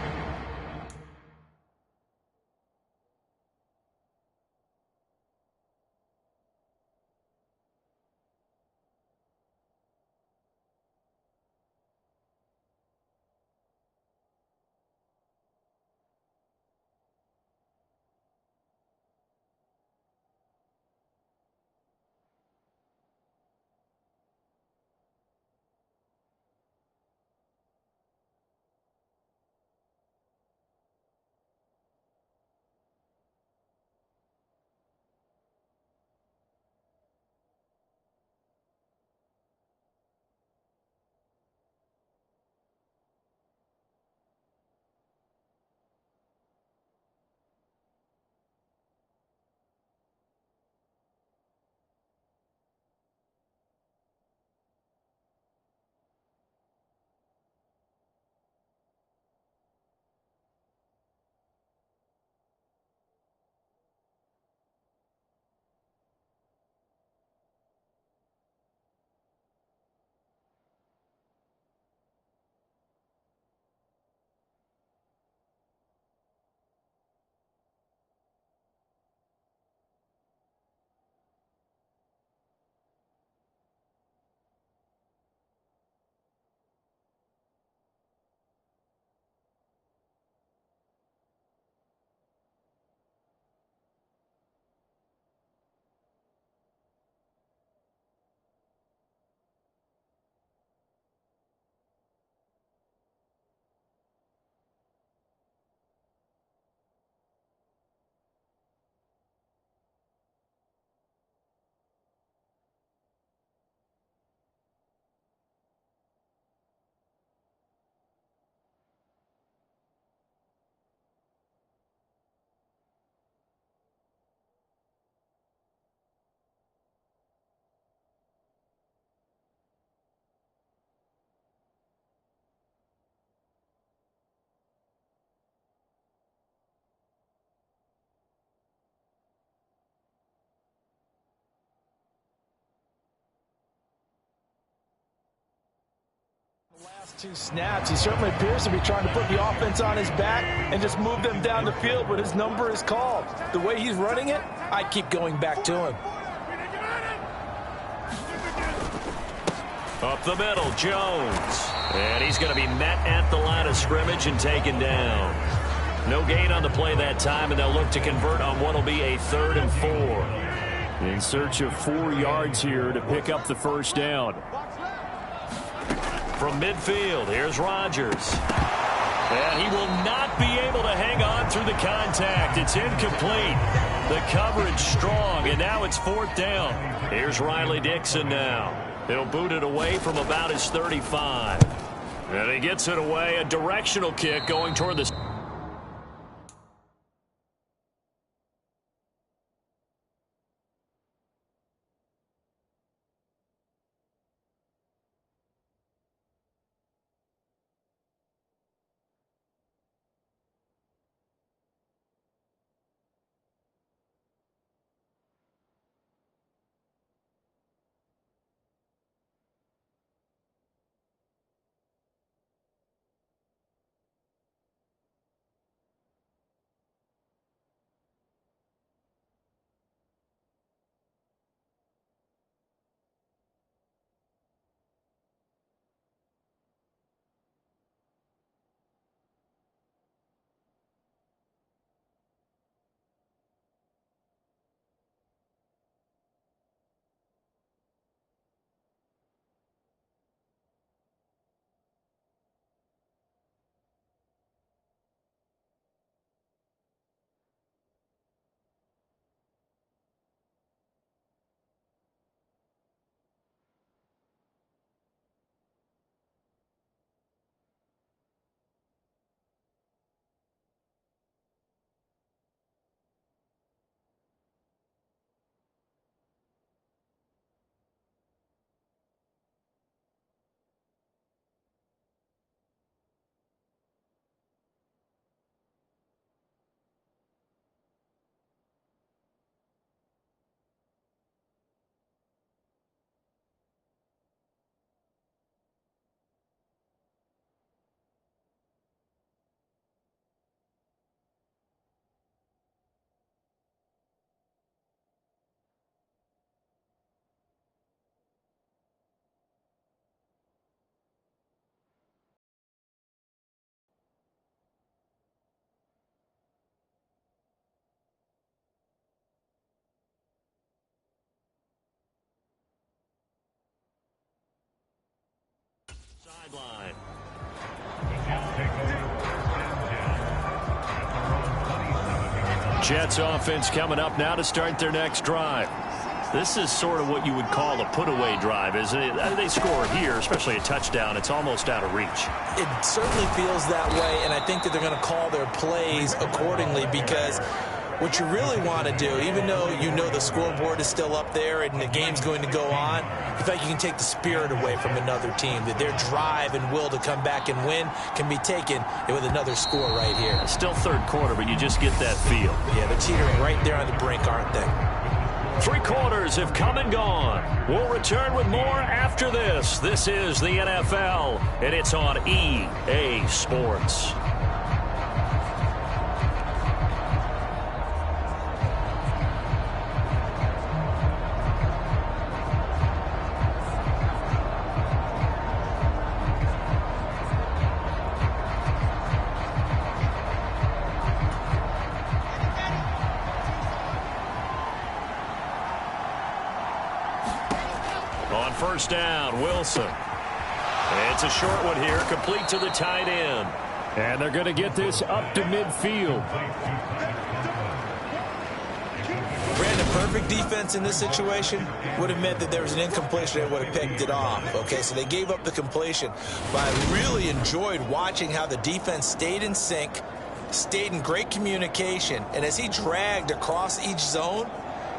Last 2 snaps, he certainly appears to be trying to put the offense on his back and just move them down the field when his number is called. The way he's running it, I'd keep going back to him. Up the middle, Jones. And he's going to be met at the line of scrimmage and taken down. No gain on the play that time, and they'll look to convert on what will be a 3rd and 4. In search of 4 yards here to pick up the first down. From midfield, here's Rodgers. And he will not be able to hang on through the contact. It's incomplete. The coverage strong, and now it's 4th down. Here's Riley Dixon now. He'll boot it away from about his 35. And he gets it away, a directional kick going toward the... Jets offense coming up now to start their next drive. This is sort of what you would call a put-away drive, isn't it? They score here, especially a touchdown. It's almost out of reach. It certainly feels that way, and I think that they're going to call their plays accordingly, because what you really want to do, even though you know the scoreboard is still up there and the game's going to go on, you feel like you can take the spirit away from another team, that their drive and will to come back and win can be taken with another score right here. It's still third quarter, but you just get that feel. Yeah, they're teetering right there on the brink, aren't they? 3 quarters have come and gone. We'll return with more after this. This is the NFL, and it's on EA Sports. On first down, Wilson. It's a short one here, complete to the tight end. And they're going to get this up to midfield. Brandon, perfect defense in this situation would have meant that there was an incompletion that would have picked it off. Okay, so they gave up the completion. But I really enjoyed watching how the defense stayed in sync, stayed in great communication. And as he dragged across each zone,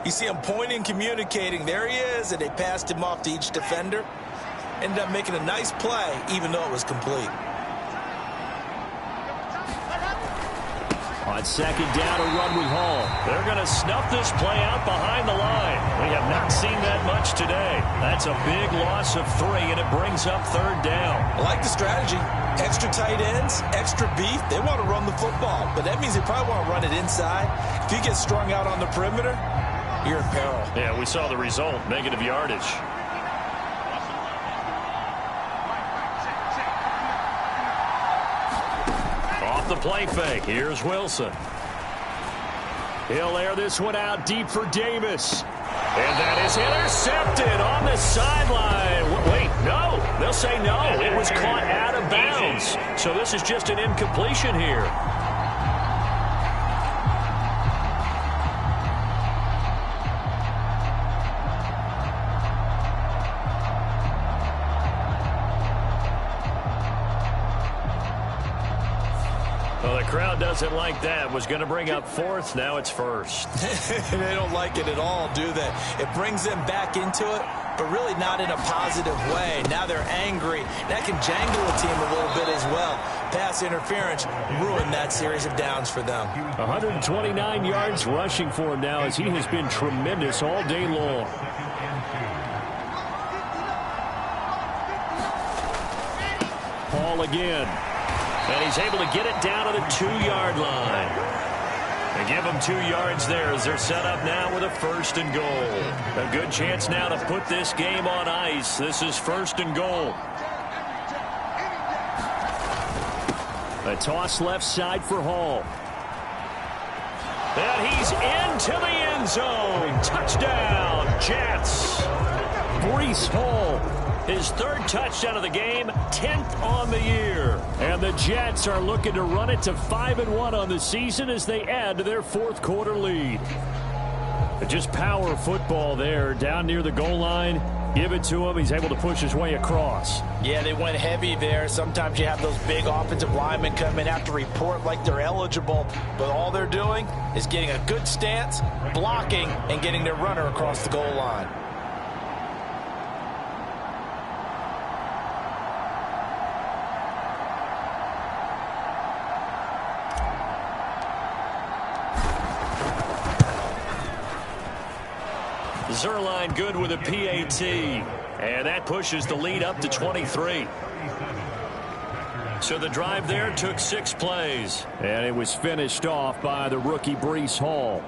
you see him pointing, communicating. There he is, and they passed him off to each defender. Ended up making a nice play, even though it was complete. On second down, a run with Hall. They're going to snuff this play out behind the line. We have not seen that much today. That's a big loss of 3, and it brings up third down. I like the strategy. Extra tight ends, extra beef. They want to run the football, but that means they probably want to run it inside. If you get strung out on the perimeter, you're in peril. Yeah, we saw the result, negative yardage. Off the play fake, here's Wilson. He'll air this one out deep for Davis. And that is intercepted on the sideline. Wait, no. They'll say no. It was caught out of bounds. So this is just an incompletion here. Well, the crowd doesn't like that. Was going to bring up fourth. Now it's first. They don't like it at all, do they? It brings them back into it, but really not in a positive way. Now they're angry. That can jangle a team a little bit as well. Pass interference ruined that series of downs for them. 129 yards rushing for him now, as he has been tremendous all day long. Paul again. And he's able to get it down to the 2-yard line. They give him 2 yards there as they're set up now with a first and goal. A good chance now to put this game on ice. This is first and goal. A toss left side for Hall. And he's into the end zone. Touchdown, Jets. Breece Hall. His 3rd touchdown of the game, 10th on the year. And the Jets are looking to run it to 5-1 on the season as they add to their 4th quarter lead. Just power football there down near the goal line. Give it to him. He's able to push his way across. Yeah, they went heavy there. Sometimes you have those big offensive linemen come in, have to report like they're eligible. But all they're doing is getting a good stance, blocking, and getting their runner across the goal line. Zerline good with a PAT. And that pushes the lead up to 23. So the drive there took 6 plays. And it was finished off by the rookie Breece Hall.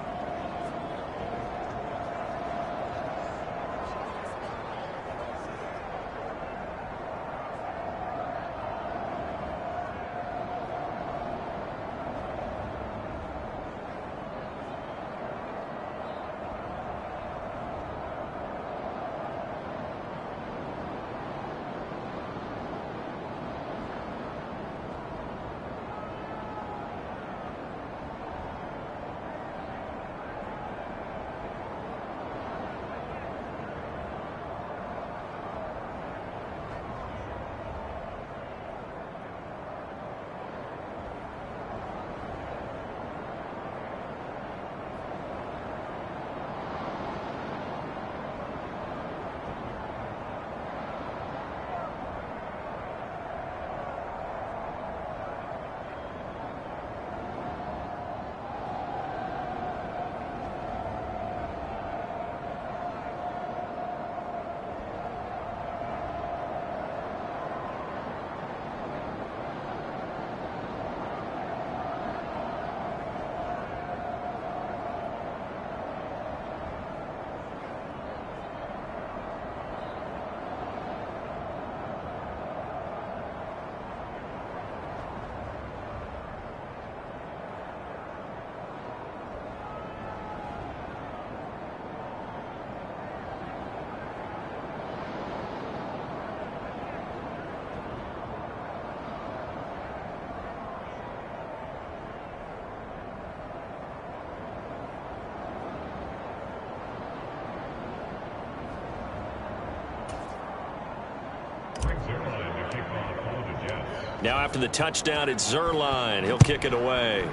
Now after the touchdown, it's Zerline. He'll kick it away.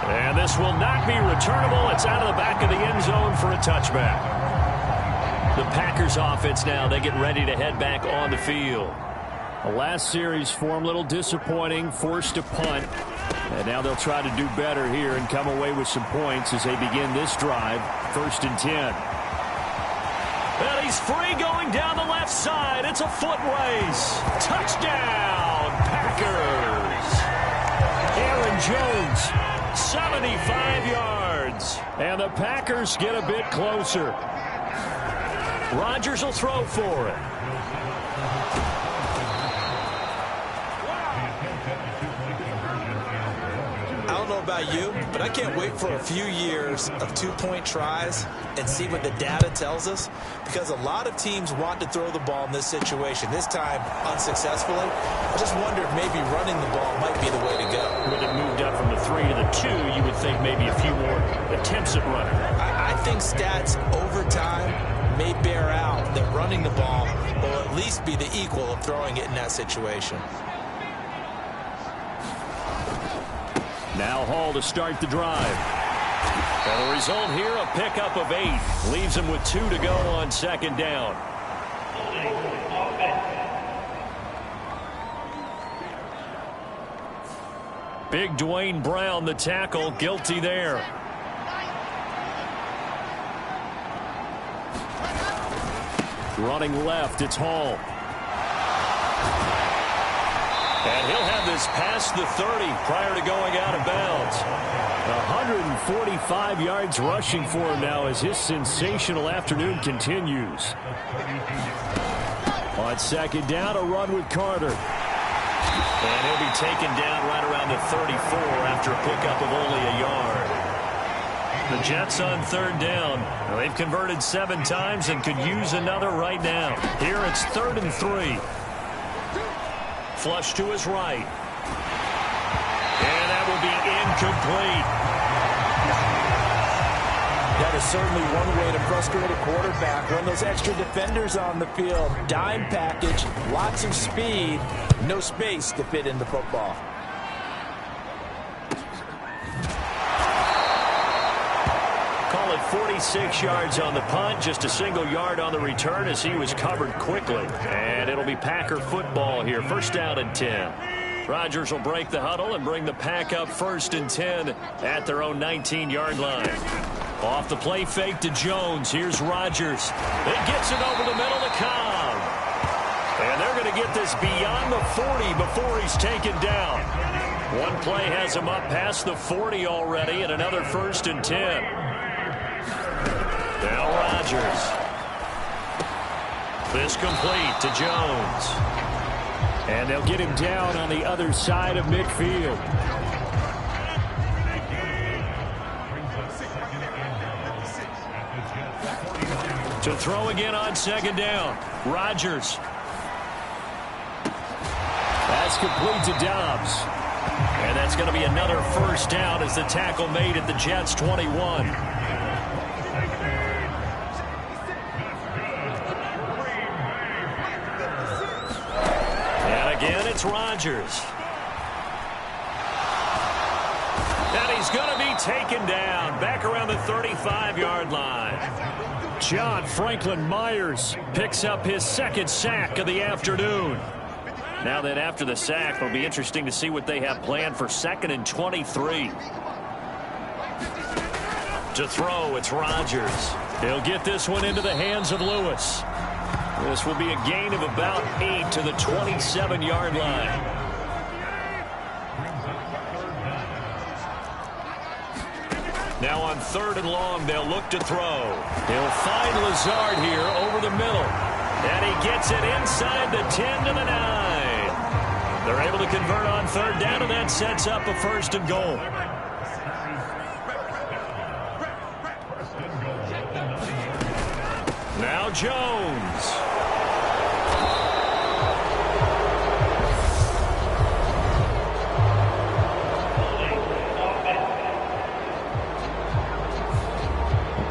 And this will not be returnable. It's out of the back of the end zone for a touchback. The Packers offense now, they get ready to head back on the field. The last series for them, a little disappointing, forced to punt. And now they'll try to do better here and come away with some points as they begin this drive. 1st and 10. And he's free going down the left side. It's a foot race. Touchdown, Packers. Aaron Jones, 75 yards. And the Packers get a bit closer. Rodgers will throw for it. I don't know about you, but I can't wait for a few years of two-point tries and see what the data tells us, because a lot of teams want to throw the ball in this situation. This time, unsuccessfully. I just wonder if maybe running the ball might be the way to go. When it moved up from the 3 to the 2, you would think maybe a few more attempts at running. I think stats over time may bear out that running the ball will at least be the equal of throwing it in that situation. Now Hall to start the drive. And the result here, a pickup of 8. Leaves him with 2 to go on 2nd down. Big Dwayne Brown, the tackle, guilty there. Running left, it's Hall. And he'll have this past the 30 prior to going out of bounds. 145 yards rushing for him now as his sensational afternoon continues. On 2nd down, a run with Carter. And he'll be taken down right around the 34 after a pickup of only a yard. The Jets on 3rd down. They've converted 7 times and could use another right now. Here it's 3rd and 3. Flush to his right. And that will be incomplete. That is certainly one way to frustrate a quarterback. Run those extra defenders on the field. Dime package, lots of speed, no space to fit in the football. Call it 46 yards on the punt, just a single yard on the return as he was covered quickly. And it'll be Packer football here. 1st down and 10. Rodgers will break the huddle and bring the Pack up 1st and 10 at their own 19-yard line. Off the play fake to Jones. Here's Rodgers. It gets it over the middle to Cobb. And they're going to get this beyond the 40 before he's taken down. One play has him up past the 40 already, and another 1st and 10. Now Rodgers. This complete to Jones. And they'll get him down on the other side of midfield. To throw again on 2nd down. Rodgers. That's complete to Dobbs. And that's going to be another 1st down as the tackle made at the Jets' 21. And again, it's Rodgers. And he's going to be taken down back around the 35-yard line. John Franklin Myers picks up his 2nd sack of the afternoon. Now then, after the sack, it'll be interesting to see what they have planned for 2nd and 23. To throw, it's Rodgers. He'll get this one into the hands of Lewis. This will be a gain of about 8 to the 27-yard line. Now on 3rd and long, they'll look to throw. He'll find Lazard here over the middle. And he gets it inside the 10 to the 9. They're able to convert on 3rd down, and that sets up a 1st and goal. Now Jones.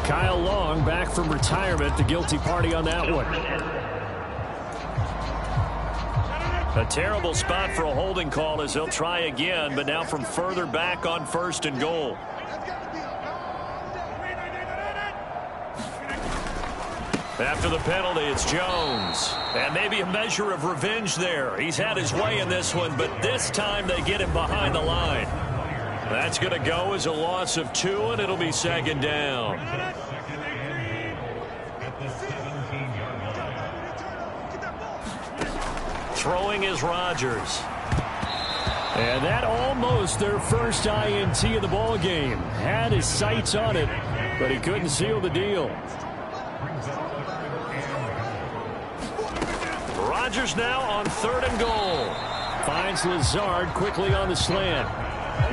Kyle Long back from retirement, the guilty party on that one. A terrible spot for a holding call as they'll try again, but now from further back on 1st and goal. After the penalty, it's Jones. And maybe a measure of revenge there. He's had his way in this one, but this time they get him behind the line. That's going to go as a loss of 2, and it'll be 2nd down. Throwing is Rodgers. And that almost their first INT of the ball game. Had his sights on it, but he couldn't seal the deal. Rodgers now on 3rd and goal. Finds Lazard quickly on the slant.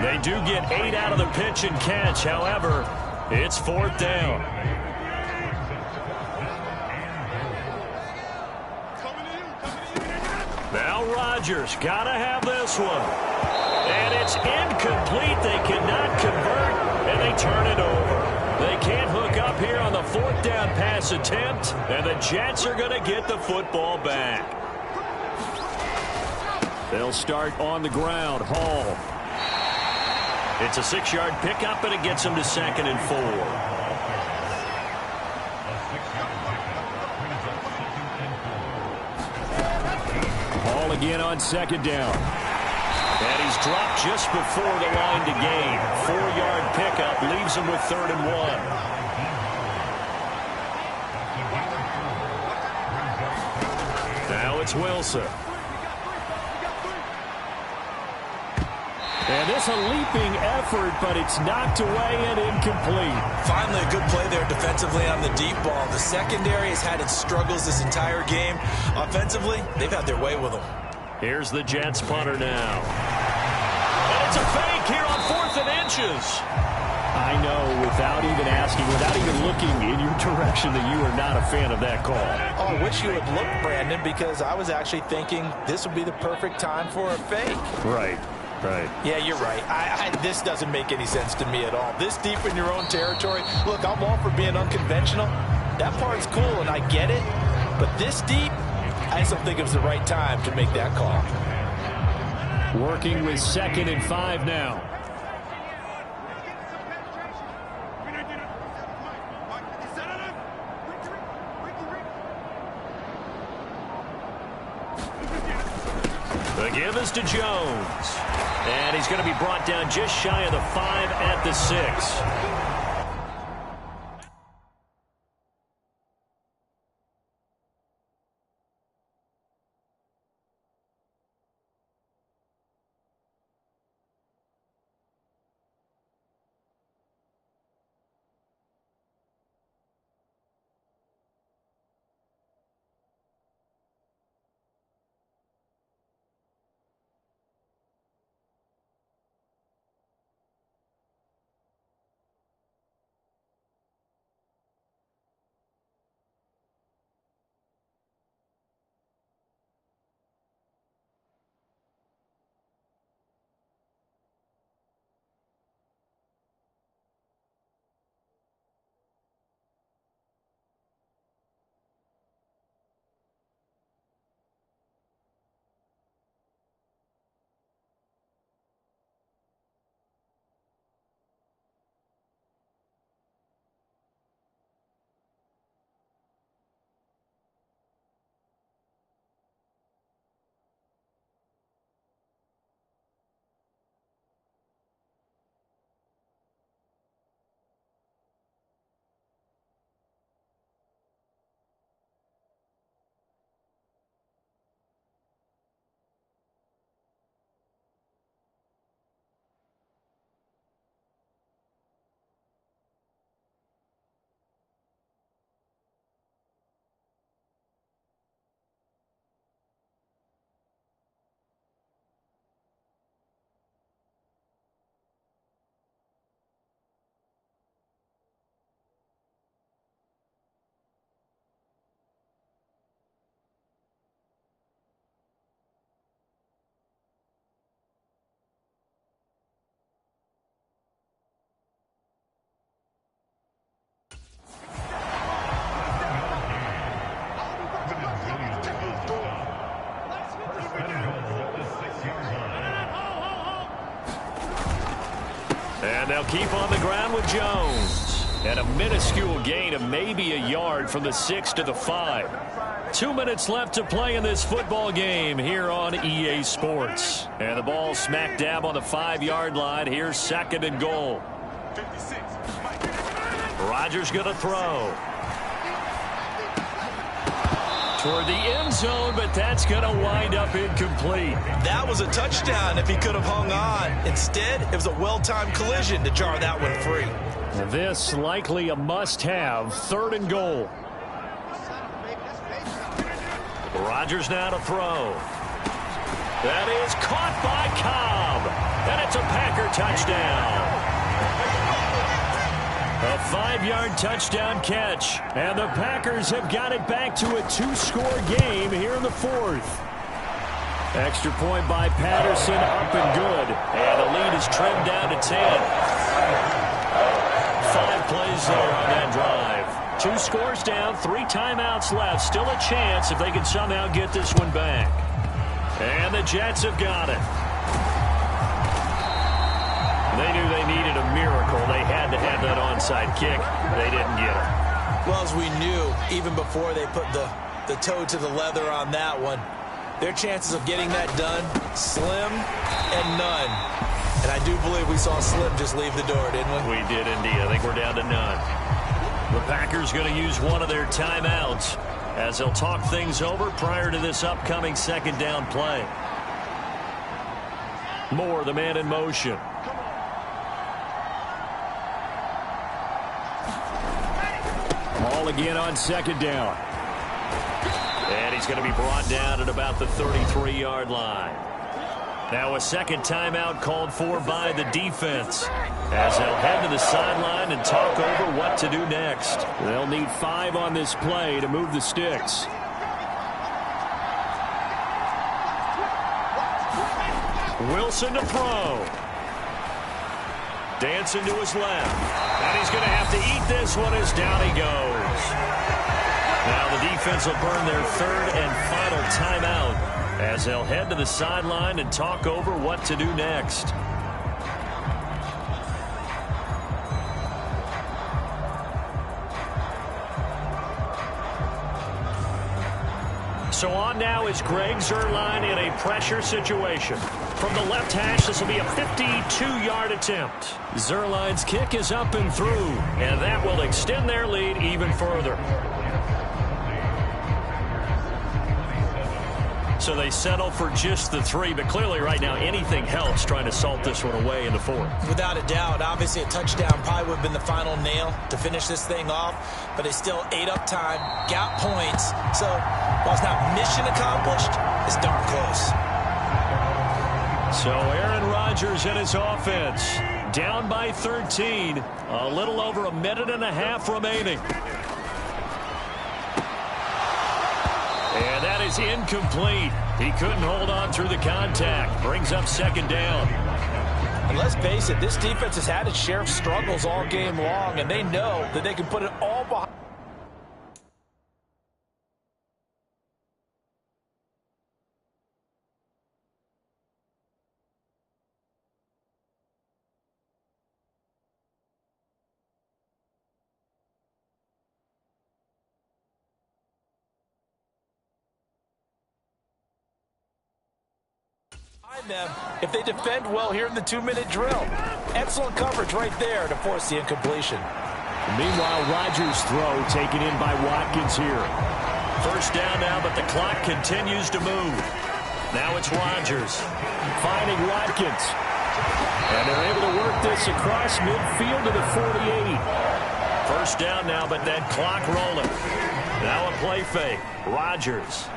They do get 8 out of the pitch and catch. However, it's 4th down. Now Rodgers got to have this one. And it's incomplete. They cannot convert, and they turn it over. They can't hook up here on the 4th down pass attempt, and the Jets are going to get the football back. They'll start on the ground. Hall. It's a 6-yard pickup, and it gets them to 2nd and 4. Hall again on 2nd down. And he's dropped just before the line to gain. 4-yard pickup leaves him with 3rd and 1. Now it's Wilson. And this a leaping effort, but it's knocked away and incomplete. Finally a good play there defensively on the deep ball. The secondary has had its struggles this entire game. Offensively, they've had their way with them. Here's the Jets punter now. And it's a fake here on 4th and inches. I know, without even asking, without even looking in your direction, that you are not a fan of that call. Oh, I wish you would look, Brandon, because I was actually thinking this would be the perfect time for a fake. Right. Right. Yeah, you're right. This doesn't make any sense to me at all. This deep in your own territory. Look, I'm all for being unconventional. That part's cool, and I get it. But this deep, I just don't think it was the right time to make that call. Working with 2nd and 5 now. The give is to Jones. And he's going to be brought down just shy of the 5 at the 6. they'll keep on the ground with Jones. And a minuscule gain of maybe a yard from the 6 to the 5. 2 minutes left to play in this football game here on EA Sports. And the ball smack dab on the 5-yard line. Here's 2nd and goal. Rodgers going to throw. Toward the end zone, but that's going to wind up incomplete. That was a touchdown if he could have hung on. Instead, it was a well-timed collision to jar that one free. This likely a must-have. 3rd and goal. Rodgers now to throw. That is caught by Cobb. And it's a Packer touchdown. A 5-yard touchdown catch. And the Packers have got it back to a 2-score game here in the 4th. Extra point by Patterson, up and good. And the lead is trimmed down to 10. 5 plays there on that drive. 2 scores down, 3 timeouts left. Still a chance if they can somehow get this one back. And the Jets have got it. They knew they needed a miracle. They had to have that onside kick. They didn't get it. Well, as we knew, even before they put the toe to the leather on that one, their chances of getting that done, slim and none. And I do believe we saw Slim just leave the door, didn't we? We did indeed. I think we're down to none. The Packers going to use one of their timeouts as they'll talk things over prior to this upcoming 2nd down play. Moore, the man in motion. Ball again on 2nd down. And he's going to be brought down at about the 33-yard line. Now a 2nd timeout called for by the defense as they'll head to the sideline and talk over what to do next. They'll need 5 on this play to move the sticks. Wilson to throw. Dancing to his left. And he's going to have to eat this one as down he goes. Now the defense will burn their 3rd and final timeout as they'll head to the sideline and talk over what to do next. So on now is Greg Zuerlein in a pressure situation. From the left hash, this will be a 52-yard attempt. Zuerlein's kick is up and through, and that will extend their lead even further. So they settle for just the 3, but clearly right now anything helps trying to salt this one away in the 4th. Without a doubt, obviously a touchdown probably would have been the final nail to finish this thing off, but they still ate up time, got points. So while it's not mission accomplished, it's darn close. So Aaron Rodgers and his offense down by 13, a little over a minute and a half remaining. And that is incomplete. He couldn't hold on through the contact. Brings up 2nd down. And let's face it, this defense has had its share of struggles all game long, and they know that they can put it all behind. Them if they defend well here in the 2-minute drill. Excellent coverage right there to force the incompletion. Meanwhile, Rodgers' throw taken in by Watkins here. 1st down now, but the clock continues to move. Now it's Rodgers finding Watkins. And they're able to work this across midfield to the 48. 1st down now, but that clock rolling. Now a play fake. Rodgers.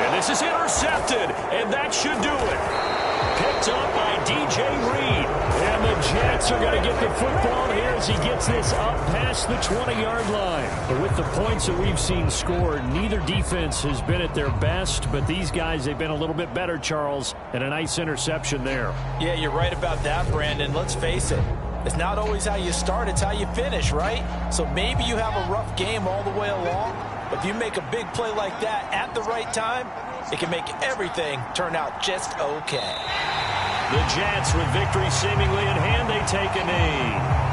And this is intercepted, and that should do it. Picked up by DJ Reed. And the Jets are going to get the football here as he gets this up past the 20-yard line. But with the points that we've seen scored, neither defense has been at their best, but these guys, they've been a little bit better, Charles, and a nice interception there. Yeah, you're right about that, Brandon. Let's face it. It's not always how you start, it's how you finish, right? So maybe you have a rough game all the way along, but if you make a big play like that at the right time, it can make everything turn out just okay. The Jets, with victory seemingly in hand, they take a knee.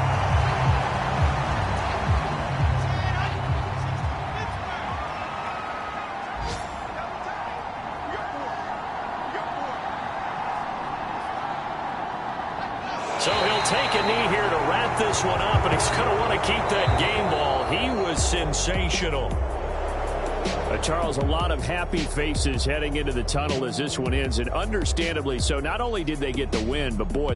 So he'll take a knee here to wrap this one up, and he's going to want to keep that game ball. He was sensational. Charles, a lot of happy faces heading into the tunnel as this one ends, and understandably so. Not only did they get the win, but boy,